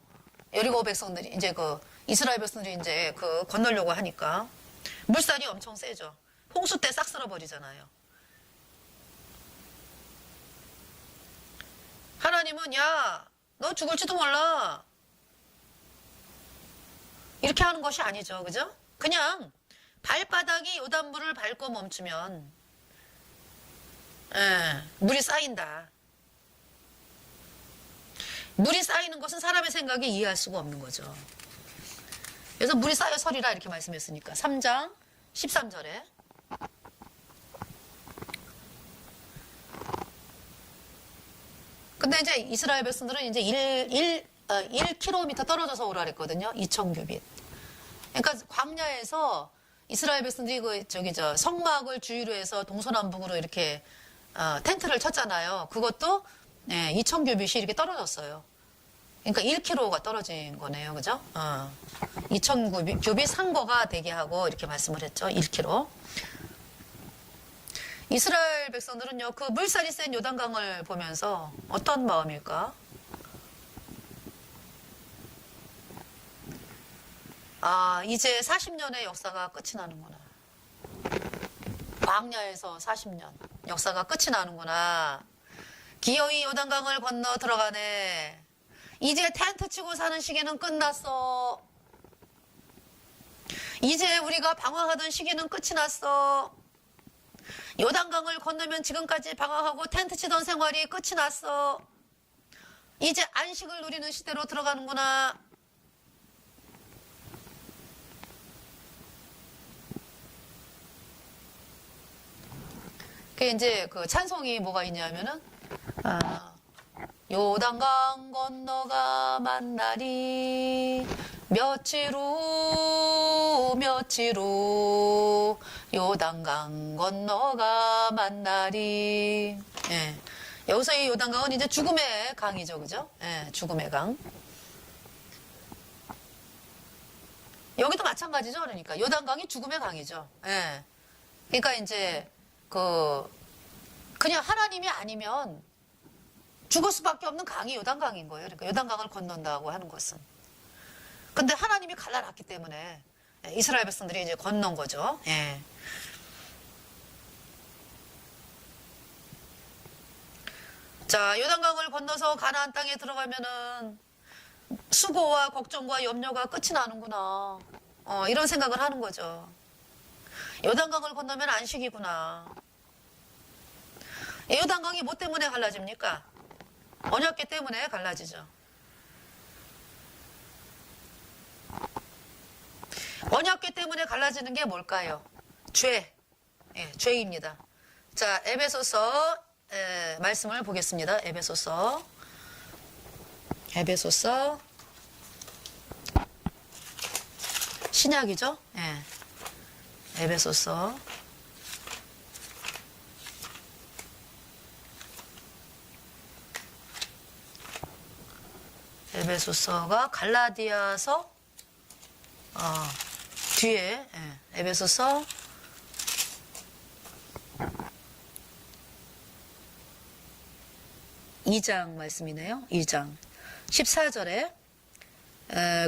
여리고 백성들이 이제 그 이스라엘 백성들이 이제 그 건너려고 하니까 물살이 엄청 세죠. 홍수 때 싹 쓸어버리잖아요. 하나님은 야, 너 죽을지도 몰라. 이렇게 하는 것이 아니죠. 그죠? 그냥 발바닥이 요단물을 밟고 멈추면 물이 쌓인다. 물이 쌓이는 것은 사람의 생각이 이해할 수가 없는 거죠. 그래서 물이 쌓여 서리라 이렇게 말씀했으니까 3장 13절에 근데 이제 이스라엘 백성들은 이제 1km 떨어져서 오라 그랬거든요. 2,000규빗. 그러니까 광야에서 이스라엘 백성들이 성막을 주위로 해서 동서남북으로 이렇게 텐트를 쳤잖아요. 그것도 2,000규빗이 이렇게 떨어졌어요. 그러니까 1km가 떨어진 거네요. 그죠? 2,000규빗 상거가 되게 하고 이렇게 말씀을 했죠. 1km. 이스라엘 백성들은요, 그 물살이 센 요단강을 보면서 어떤 마음일까? 이제 40년의 역사가 끝이 나는구나. 광야에서 40년 역사가 끝이 나는구나. 기어이 요단강을 건너 들어가네. 이제 텐트 치고 사는 시기는 끝났어. 이제 우리가 방황하던 시기는 끝이 났어. 요단강을 건너면 지금까지 방황하고 텐트 치던 생활이 끝이 났어. 이제 안식을 누리는 시대로 들어가는구나. 그게 이제 그 찬송이 뭐가 있냐면은, 요단강 건너가 만나리, 며칠 후, 요단강 건너가 만나리. 여기서 이 요단강은 이제 죽음의 강이죠, 그죠? 죽음의 강. 여기도 마찬가지죠, 그러니까. 요단강이 죽음의 강이죠. 그러니까 이제, 그냥 하나님이 아니면 죽을 수밖에 없는 강이 요단강인 거예요. 그러니까 요단강을 건넌다고 하는 것은. 근데 하나님이 갈라놨기 때문에 이스라엘 백성들이 이제 건넌 거죠. 자, 요단강을 건너서 가나안 땅에 들어가면은 수고와 걱정과 염려가 끝이 나는구나. 이런 생각을 하는 거죠. 요단강을 건너면 안식이구나. 요단강이 뭐 때문에 갈라집니까? 언약궤 때문에 갈라지죠. 언약궤 때문에 갈라지는 게 뭘까요? 죄. 예, 죄입니다. 자, 에베소서 말씀을 보겠습니다. 에베소서 신약이죠? 예. 에베소서 에베소서가 갈라디아서 뒤에 에베소서 2장 말씀이네요. 2장 14절에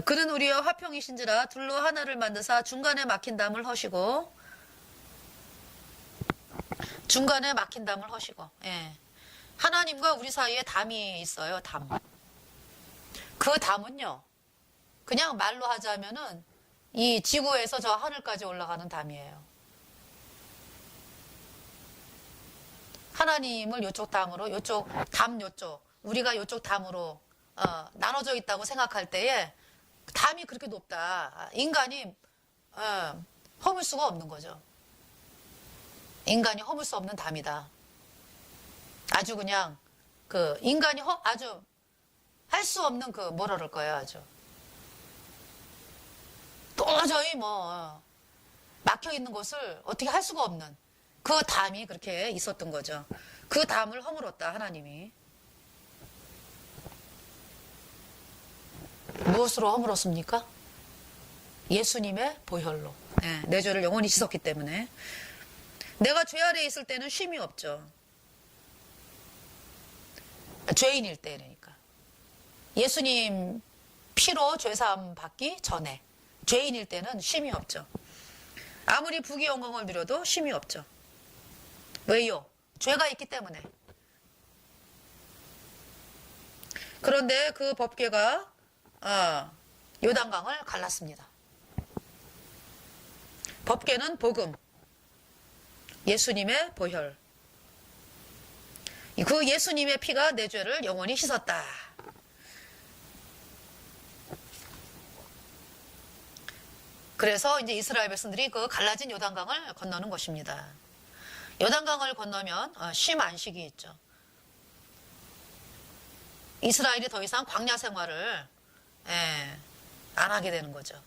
그는 우리와 화평이신지라 둘로 하나를 만드사 중간에 막힌 담을 허시고 예. 하나님과 우리 사이에 담이 있어요. 담. 그 담은요, 그냥 말로 하자면은 이 지구에서 저 하늘까지 올라가는 담이에요. 하나님을 요쪽 담으로, 요쪽 담 요쪽, 우리가 요쪽 담으로 나눠져 있다고 생각할 때에 담이 그렇게 높다. 인간이 허물 수가 없는 거죠. 인간이 허물 수 없는 담이다. 아주 그냥 그 인간이 아주 할 수 없는 그 뭐라 그럴까요? 아주 도저히 뭐 막혀 있는 곳을 어떻게 할 수가 없는 그 담이 그렇게 있었던 거죠. 그 담을 허물었다 하나님이. 무엇으로 허물었습니까? 예수님의 보혈로. 네, 내 죄를 영원히 씻었기 때문에. 내가 죄 아래에 있을 때는 쉼이 없죠. 죄인일 때니까. 예수님 피로 죄사함 받기 전에 죄인일 때는 쉼이 없죠. 아무리 부귀 영광을 누려도 쉼이 없죠. 왜요? 죄가 있기 때문에. 그런데 그 법궤가 요단강을 갈랐습니다. 법궤는 복음, 예수님의 보혈. 그 예수님의 피가 내 죄를 영원히 씻었다. 그래서 이제 이스라엘 백성들이 그 갈라진 요단강을 건너는 것입니다. 요단강을 건너면 쉼 안식이 있죠. 이스라엘이 더 이상 광야 생활을 안 하게 되는 거죠.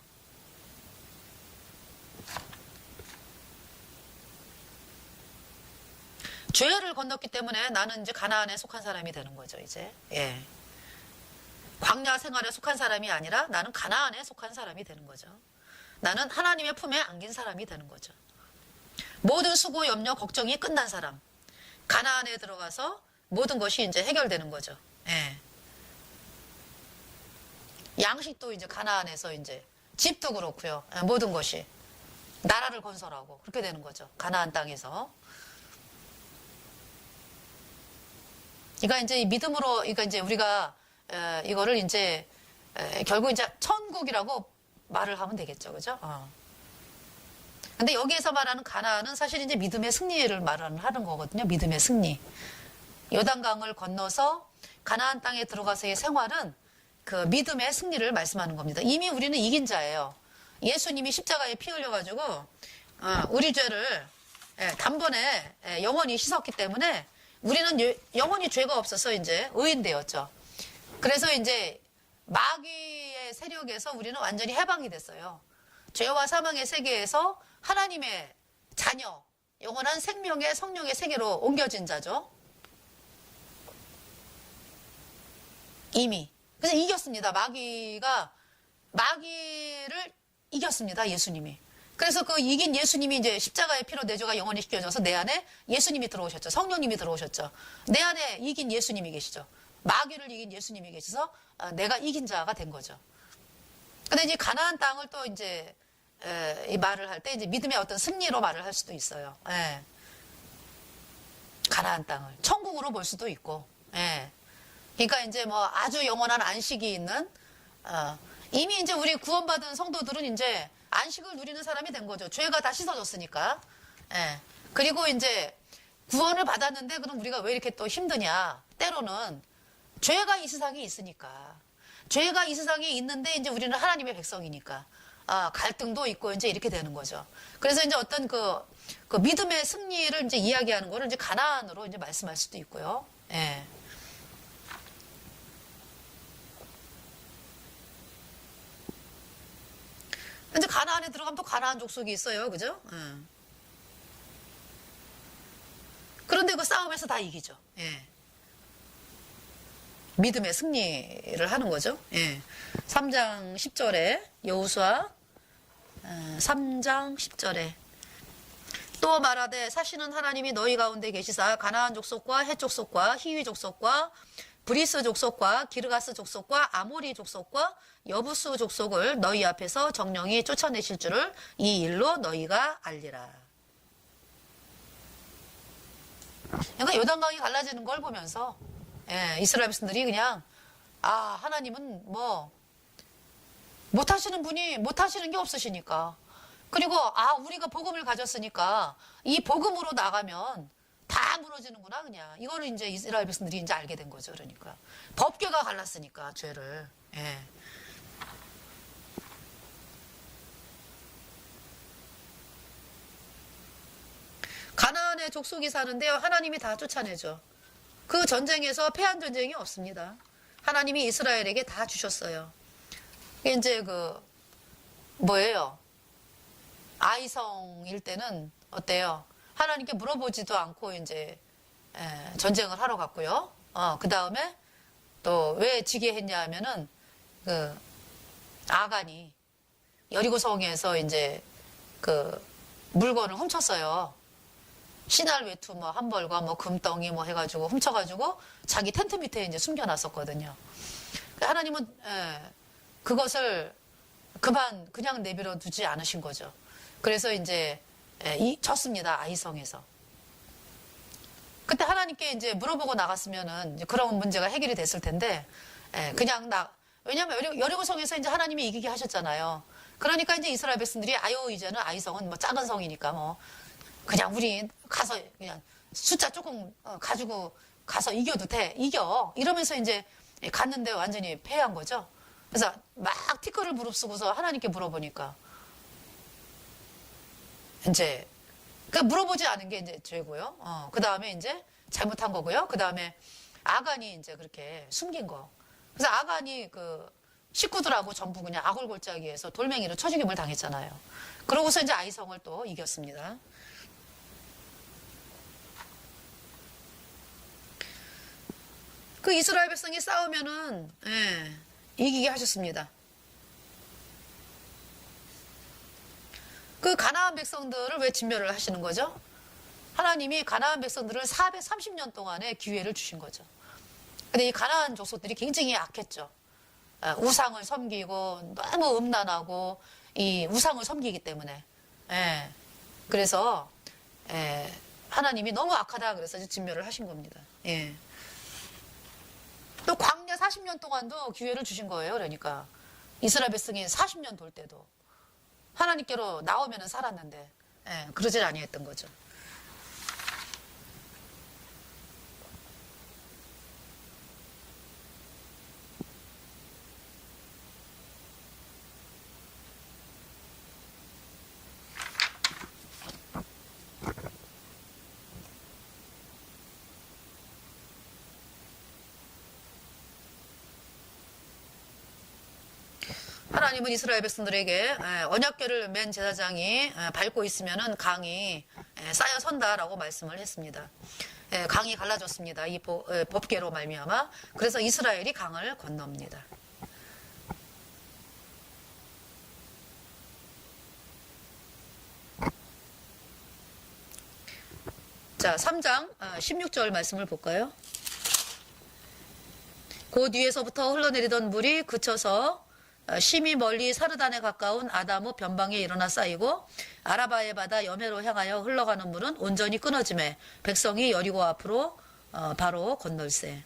죄를 건넜기 때문에 나는 이제 가나안에 속한 사람이 되는 거죠. 이제 광야 생활에 속한 사람이 아니라 나는 가나안에 속한 사람이 되는 거죠. 나는 하나님의 품에 안긴 사람이 되는 거죠. 모든 수고, 염려, 걱정이 끝난 사람. 가나안에 들어가서 모든 것이 이제 해결되는 거죠. 양식도 이제 가나안에서 이제 집도 그렇고요. 모든 것이 나라를 건설하고 그렇게 되는 거죠. 가나안 땅에서. 그러니까 이제 믿음으로, 그러니까 이제 우리가 이거를 이제 결국 이제 천국이라고 말을 하면 되겠죠, 그죠? 근데 여기에서 말하는 가나안은 사실 이제 믿음의 승리를 말하는 거거든요. 믿음의 승리. 요단강을 건너서 가나안 땅에 들어가서의 생활은 그 믿음의 승리를 말씀하는 겁니다. 이미 우리는 이긴 자예요. 예수님이 십자가에 피 흘려가지고 우리 죄를 단번에 영원히 씻었기 때문에 우리는 영원히 죄가 없어서 이제 의인되었죠. 그래서 이제 마귀의 세력에서 우리는 완전히 해방이 됐어요. 죄와 사망의 세계에서 하나님의 자녀, 영원한 생명의 성령의 세계로 옮겨진 자죠. 이미. 그래서 이겼습니다. 마귀를 이겼습니다. 예수님이. 그래서 그 이긴 예수님이 이제 십자가의 피로 내 죄가 영원히 씻겨져서 내 안에 예수님이 들어오셨죠. 성령님이 들어오셨죠. 내 안에 이긴 예수님이 계시죠. 마귀를 이긴 예수님이 계셔서 내가 이긴 자가 된 거죠. 근데 이제 가나안 땅을 또 이제 이 말을 할 때 이제 믿음의 어떤 승리로 말을 할 수도 있어요. 가나안 땅을 천국으로 볼 수도 있고. 그러니까 이제 뭐 아주 영원한 안식이 있는 이미 이제 우리 구원받은 성도들은 이제 안식을 누리는 사람이 된 거죠. 죄가 다 씻어졌으니까. 그리고 이제 구원을 받았는데 그럼 우리가 왜 이렇게 또 힘드냐? 때로는 죄가 이 세상에 있으니까. 죄가 이 세상에 있는데 이제 우리는 하나님의 백성이니까. 갈등도 있고 이제 이렇게 되는 거죠. 그래서 이제 어떤 그 믿음의 승리를 이제 이야기하는 거를 이제 가나안으로 이제 말씀할 수도 있고요. 예. 이제 가나안에 들어가면 또 가나안 족속이 있어요. 그죠? 예. 그런데 그 싸움에서 다 이기죠. 예. 믿음의 승리를 하는 거죠. 예. 3장 10절에 여호수아 3장 10절에 또 말하되 사시는 하나님이 너희 가운데 계시사 가나안 족속과 헷 족속과 히위 족속과 브리스 족속과 기르가스 족속과 아모리 족속과 여부수 족속을 너희 앞에서 정령이 쫓아내실 줄을 이 일로 너희가 알리라. 그러니까 요단강이 갈라지는 걸 보면서 이스라엘 백성들이 그냥 하나님은 뭐 못하시는 분이 못하시는 게 없으시니까, 그리고 우리가 복음을 가졌으니까 이 복음으로 나가면 다 무너지는구나. 그냥 이거를 이제 이스라엘 백성들이 이제 알게 된 거죠. 그러니까 법궤가 갈랐으니까 죄를. 가나안의 족속이 사는데요, 하나님이 다 쫓아내죠. 그 전쟁에서 패한 전쟁이 없습니다. 하나님이 이스라엘에게 다 주셨어요. 이제 뭐예요? 아이성일 때는 어때요? 하나님께 물어보지도 않고 이제 전쟁을 하러 갔고요. 그 다음에 또 왜 지게 했냐 하면은 아간이 여리고성에서 이제 물건을 훔쳤어요. 신할 외투 한 벌과 금덩이 해가지고 훔쳐가지고 자기 텐트 밑에 이제 숨겨놨었거든요. 하나님은 그것을 그냥 내버려 두지 않으신 거죠. 그래서 이제 졌습니다. 아이성에서. 그때 하나님께 이제 물어보고 나갔으면은 이제 그런 문제가 해결이 됐을 텐데, 왜냐면 여리고성에서 이제 하나님이 이기게 하셨잖아요. 그러니까 이제 이스라엘 백성들이 이제는 아이성은 작은 성이니까 그냥 우리 가서 그냥 숫자 조금 가지고 가서 이겨도 돼. 이겨. 이러면서 이제 갔는데 완전히 패한 거죠. 그래서 막 티끌을 무릅쓰고서 하나님께 물어보니까 이제 물어보지 않은 게 이제 죄고요. 그 다음에 이제 잘못한 거고요. 그 다음에 아간이 이제 그렇게 숨긴 거. 그래서 아간이 식구들하고 전부 그냥 아골골짜기에서 돌멩이로 쳐죽임을 당했잖아요. 그러고서 이제 아이성을 또 이겼습니다. 이스라엘 백성이 싸우면은 이기게 하셨습니다. 가나안 백성들을 왜 진멸을 하시는 거죠? 하나님이 가나안 백성들을 430년 동안의 기회를 주신 거죠. 근데 이 가나안 족속들이 굉장히 악했죠. 우상을 섬기고 너무 음란하고 이 우상을 섬기기 때문에. 그래서 하나님이 너무 악하다 그래서 진멸을 하신 겁니다. 또 광야 40년 동안도 기회를 주신 거예요. 그러니까 이스라엘 백성이 40년 돌 때도 하나님께로 나오면은 살았는데 그러질 아니했던 거죠. 하나님은 이스라엘 백성들에게 언약궤를 맨 제사장이 밟고 있으면은 강이 쌓여 선다라고 말씀을 했습니다. 강이 갈라졌습니다. 이 법궤로 말미암아. 그래서 이스라엘이 강을 건넙니다. 자, 3장 16절 말씀을 볼까요? 그 뒤에서부터 흘러내리던 물이 그쳐서 심히 멀리 사르단에 가까운 아다무 변방에 일어나 쌓이고 아라바의 바다 여매로 향하여 흘러가는 물은 온전히 끊어지매 백성이 여리고 앞으로 바로 건널세.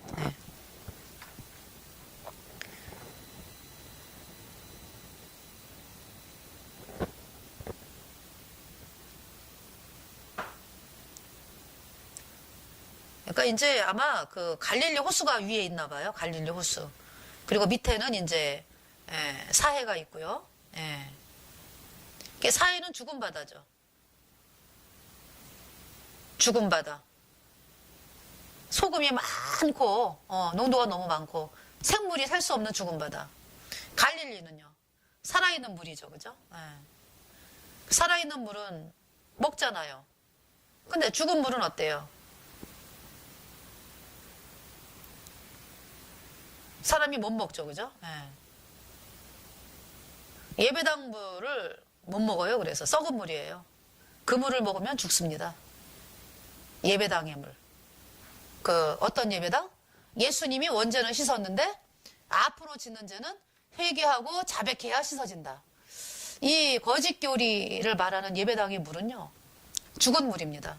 그러니까 이제 아마 그 갈릴리 호수가 위에 있나 봐요. 갈릴리 호수. 그리고 밑에는 이제 사해가 있고요. 사해는 죽은 바다죠. 죽은 바다. 소금이 많고 농도가 너무 많고 생물이 살 수 없는 죽은 바다. 갈릴리는요. 살아있는 물이죠. 그죠? 살아있는 물은 먹잖아요. 근데 죽은 물은 어때요? 사람이 못 먹죠. 그죠? 예배당 물을 못 먹어요. 그래서 썩은 물이에요. 그 물을 먹으면 죽습니다. 예배당의 물. 그 어떤 예배당? 예수님이 원죄는 씻었는데 앞으로 짓는 죄는 회개하고 자백해야 씻어진다. 이 거짓 교리를 말하는 예배당의 물은요. 죽은 물입니다.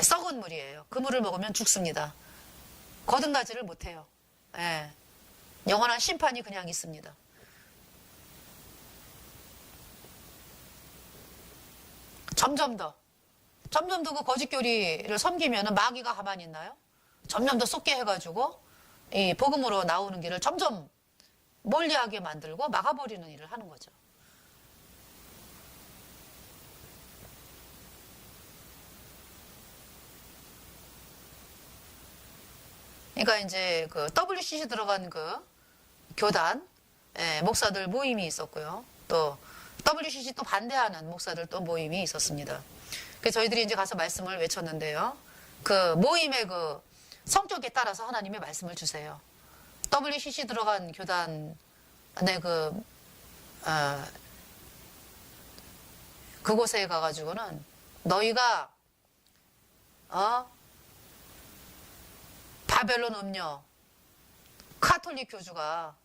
썩은 물이에요. 그 물을 먹으면 죽습니다. 거듭나지를 못해요. 영원한 심판이 그냥 있습니다. 점점 더 그 거짓 교리를 섬기면 마귀가 가만히 있나요? 점점 더 쏟게 해가지고 이 복음으로 나오는 길을 점점 멀리하게 만들고 막아버리는 일을 하는 거죠. 그러니까 이제 그 WCC 들어간 그 교단 목사들 모임이 있었고요. 또 WCC 또 반대하는 목사들 또 모임이 있었습니다. 그래서 저희들이 이제 가서 말씀을 외쳤는데요. 그 모임의 그 성격에 따라서 하나님의 말씀을 주세요. WCC 들어간 교단의 그곳에 가가지고는 너희가 바벨론 음녀 카톨릭 교주가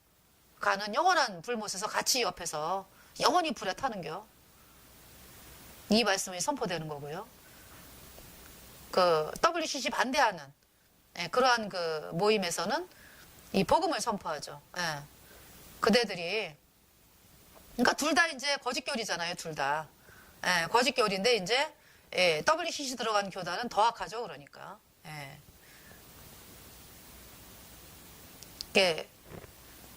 가는 영원한 불못에서 같이 옆에서 영원히 불에 타는겨. 이 말씀이 선포되는 거고요. 그 WCC 반대하는 그러한 그 모임에서는 이 복음을 선포하죠. 그대들이 그러니까 둘 다 이제 거짓교리잖아요. 둘 다 거짓교리인데 이제 WCC 들어간 교단은 더 악하죠. 그러니까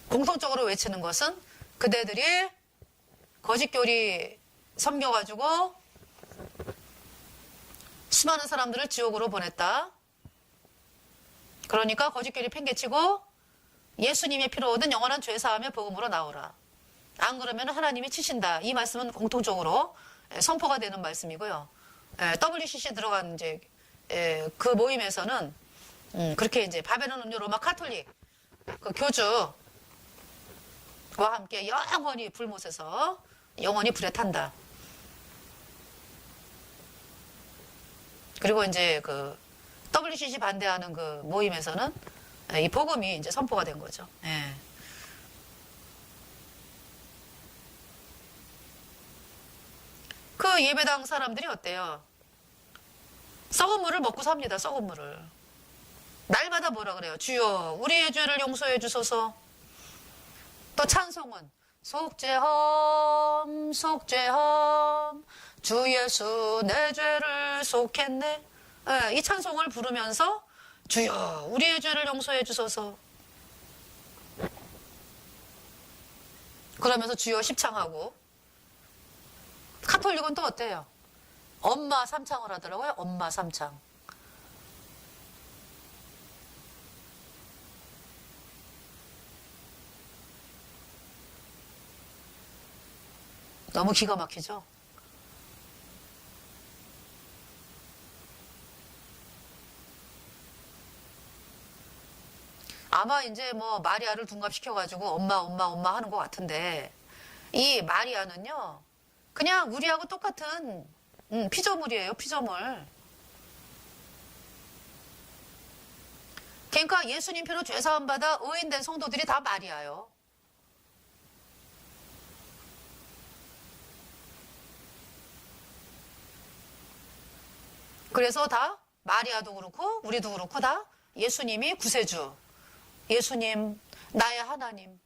공통적으로 외치는 것은 그대들이 거짓교리 섬겨가지고 수많은 사람들을 지옥으로 보냈다. 그러니까 거짓교리 팽개치고 예수님의 피로 얻은 영원한 죄사함의 복음으로 나오라. 안 그러면 하나님이 치신다. 이 말씀은 공통적으로 선포가 되는 말씀이고요. WCC 들어간 이제 그 모임에서는 그렇게 이제 바벨론 음료 로마 카톨릭 그 교주와 함께 영원히 불못에서 영원히 불에 탄다. 그리고 이제 그 WCC 반대하는 그 모임에서는 이 복음이 이제 선포가 된 거죠. 그 예배당 사람들이 어때요? 썩은 물을 먹고 삽니다. 썩은 물을. 날마다 뭐라 그래요? 주여 우리의 죄를 용서해 주소서. 또 찬송은 속죄함 속죄함 주 예수 내 죄를 속했네. 이 찬송을 부르면서 주여 우리의 죄를 용서해 주소서. 그러면서 주여 십창하고. 카톨릭은 또 어때요? 엄마 삼창을 하더라고요. 엄마 삼창. 너무 기가 막히죠? 아마 이제 뭐 마리아를 둔갑시켜가지고 엄마 하는 것 같은데 이 마리아는요 그냥 우리하고 똑같은 피조물이에요. 피조물. 그러니까 예수님 피로 죄사함 받아 의인된 성도들이 다 마리아요. 그래서 다 마리아도 그렇고 우리도 그렇고 다 예수님이 구세주. 예수님 나의 하나님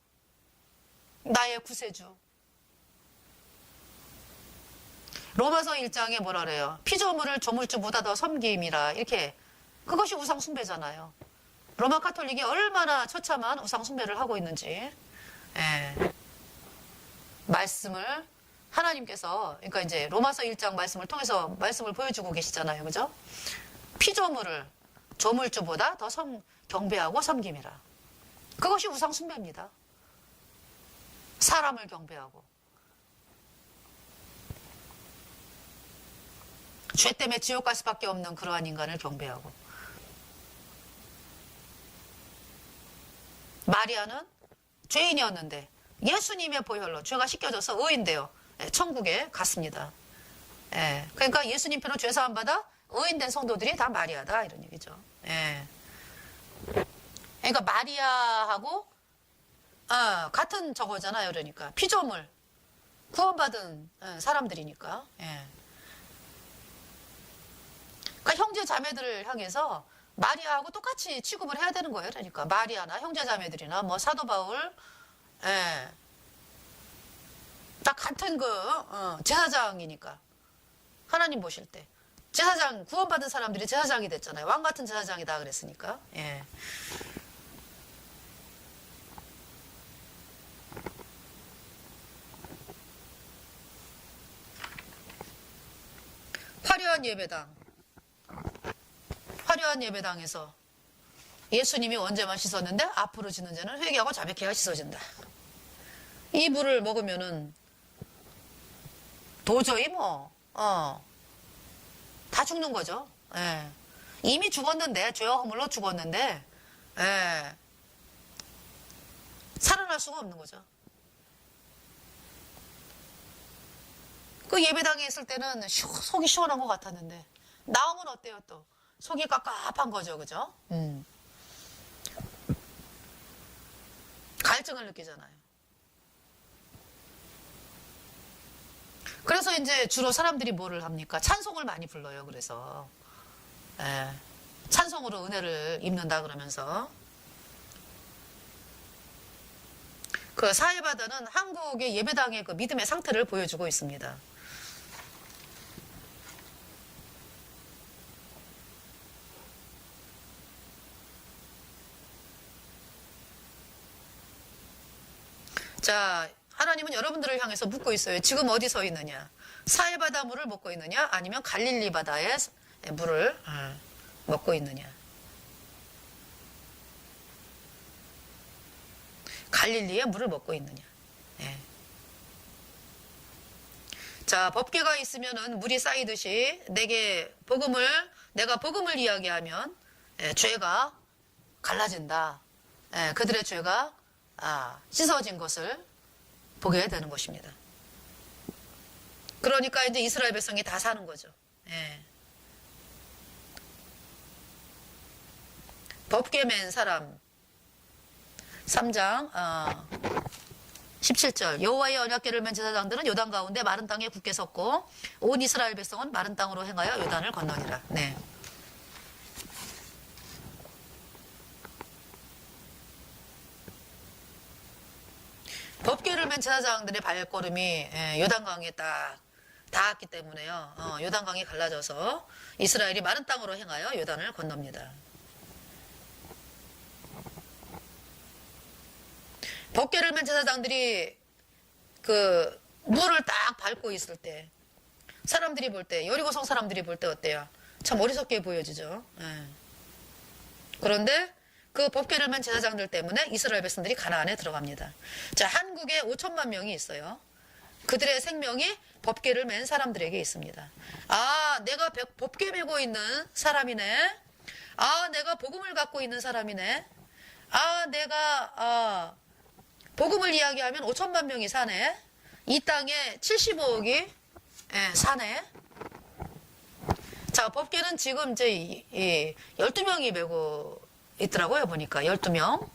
나의 구세주. 로마서 1장에 뭐라 그래요? 피조물을 조물주보다 더 섬김이라 이렇게 그것이 우상 숭배잖아요. 로마 카톨릭이 얼마나 처참한 우상 숭배를 하고 있는지, 예. 말씀을 하나님께서, 그러니까 이제 로마서 1장 말씀을 통해서 말씀을 보여주고 계시잖아요. 그죠? 피조물을 조물주보다 더 경배하고 섬김이라. 그것이 우상 숭배입니다. 사람을 경배하고. 죄 때문에 지옥 갈 수밖에 없는 그러한 인간을 경배하고. 마리아는 죄인이었는데 예수님의 보혈로 죄가 씻겨져서 의인되어 천국에 갔습니다. 예. 그러니까 예수님 편으로 죄 사함 받아 의인된 성도들이 다 마리아다 이런 얘기죠. 예. 그러니까 마리아하고 같은 저거잖아요. 그러니까 피조물 구원받은 사람들이니까. 예. 그러니까 형제 자매들을 향해서 마리아하고 똑같이 취급을 해야 되는 거예요. 그러니까 마리아나 형제 자매들이나 뭐 사도 바울, 예. 딱 같은 제사장이니까 하나님 보실 때 제사장 구원받은 사람들이 제사장이 됐잖아요. 왕 같은 제사장이다 그랬으니까. 예. 화려한 예배당. 화려한 예배당에서 예수님이 원죄만 씻었는데 앞으로 지는 죄는 회개하고 자백해야 씻어진다. 이 물을 먹으면은 도저히 다 죽는 거죠. 예. 이미 죽었는데, 죄와 허물로 죽었는데, 예. 살아날 수가 없는 거죠. 그 예배당에 있을 때는 속이 시원한 것 같았는데, 나오면 어때요, 또? 속이 깝깝한 거죠, 그죠? 갈증을 느끼잖아요. 그래서 이제 주로 사람들이 뭐를 합니까? 찬송을 많이 불러요. 그래서 찬송으로 은혜를 입는다 그러면서 그 사회바다는 한국의 예배당의 그 믿음의 상태를 보여주고 있습니다. 자, 하나님은 여러분들을 향해서 묻고 있어요. 지금 어디 서 있느냐? 사해바다 물을 먹고 있느냐? 아니면 갈릴리 바다의 물을 먹고 있느냐? 갈릴리의 물을 먹고 있느냐? 예. 자, 법궤가 있으면은 물이 쌓이듯이 내가 복음을 이야기하면 죄가 갈라진다. 그들의 죄가 씻어진 것을 보게 되는 것입니다. 그러니까 이제 이스라엘 백성이 다 사는 거죠. 예. 법궤 맨 사람 3장 17절 여호와의 언약궤를 맨 제사장들은 요단 가운데 마른 땅에 굳게 섰고 온 이스라엘 백성은 마른 땅으로 행하여 요단을 건너니라. 네. 법궤를 맨 제사장들의 발걸음이 요단강에 딱 닿았기 때문에요. 요단강이 갈라져서 이스라엘이 마른 땅으로 행하여 요단을 건넙니다. 법궤를 맨 제사장들이 그 물을 딱 밟고 있을 때 사람들이 볼 때 여리고성 사람들이 볼 때 어때요? 참 어리석게 보여지죠. 그런데 그 법궤를 맨 제사장들 때문에 이스라엘 백성들이 가나안에 들어갑니다. 자, 한국에 5천만 명이 있어요. 그들의 생명이 법궤를 맨 사람들에게 있습니다. 아, 내가 법궤 메고 있는 사람이네. 아, 내가 복음을 갖고 있는 사람이네. 아, 내가 복음을 이야기하면 5천만 명이 사네. 이 땅에 75억이 사네. 자, 법궤는 지금 이제 12명이 메고 있더라고요, 보니까. 12명.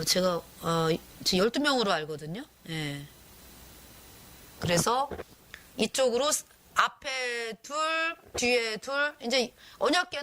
제가 지금 12명으로 알거든요. 예. 그래서 이쪽으로 앞에 둘, 뒤에 둘, 이제 언약궤는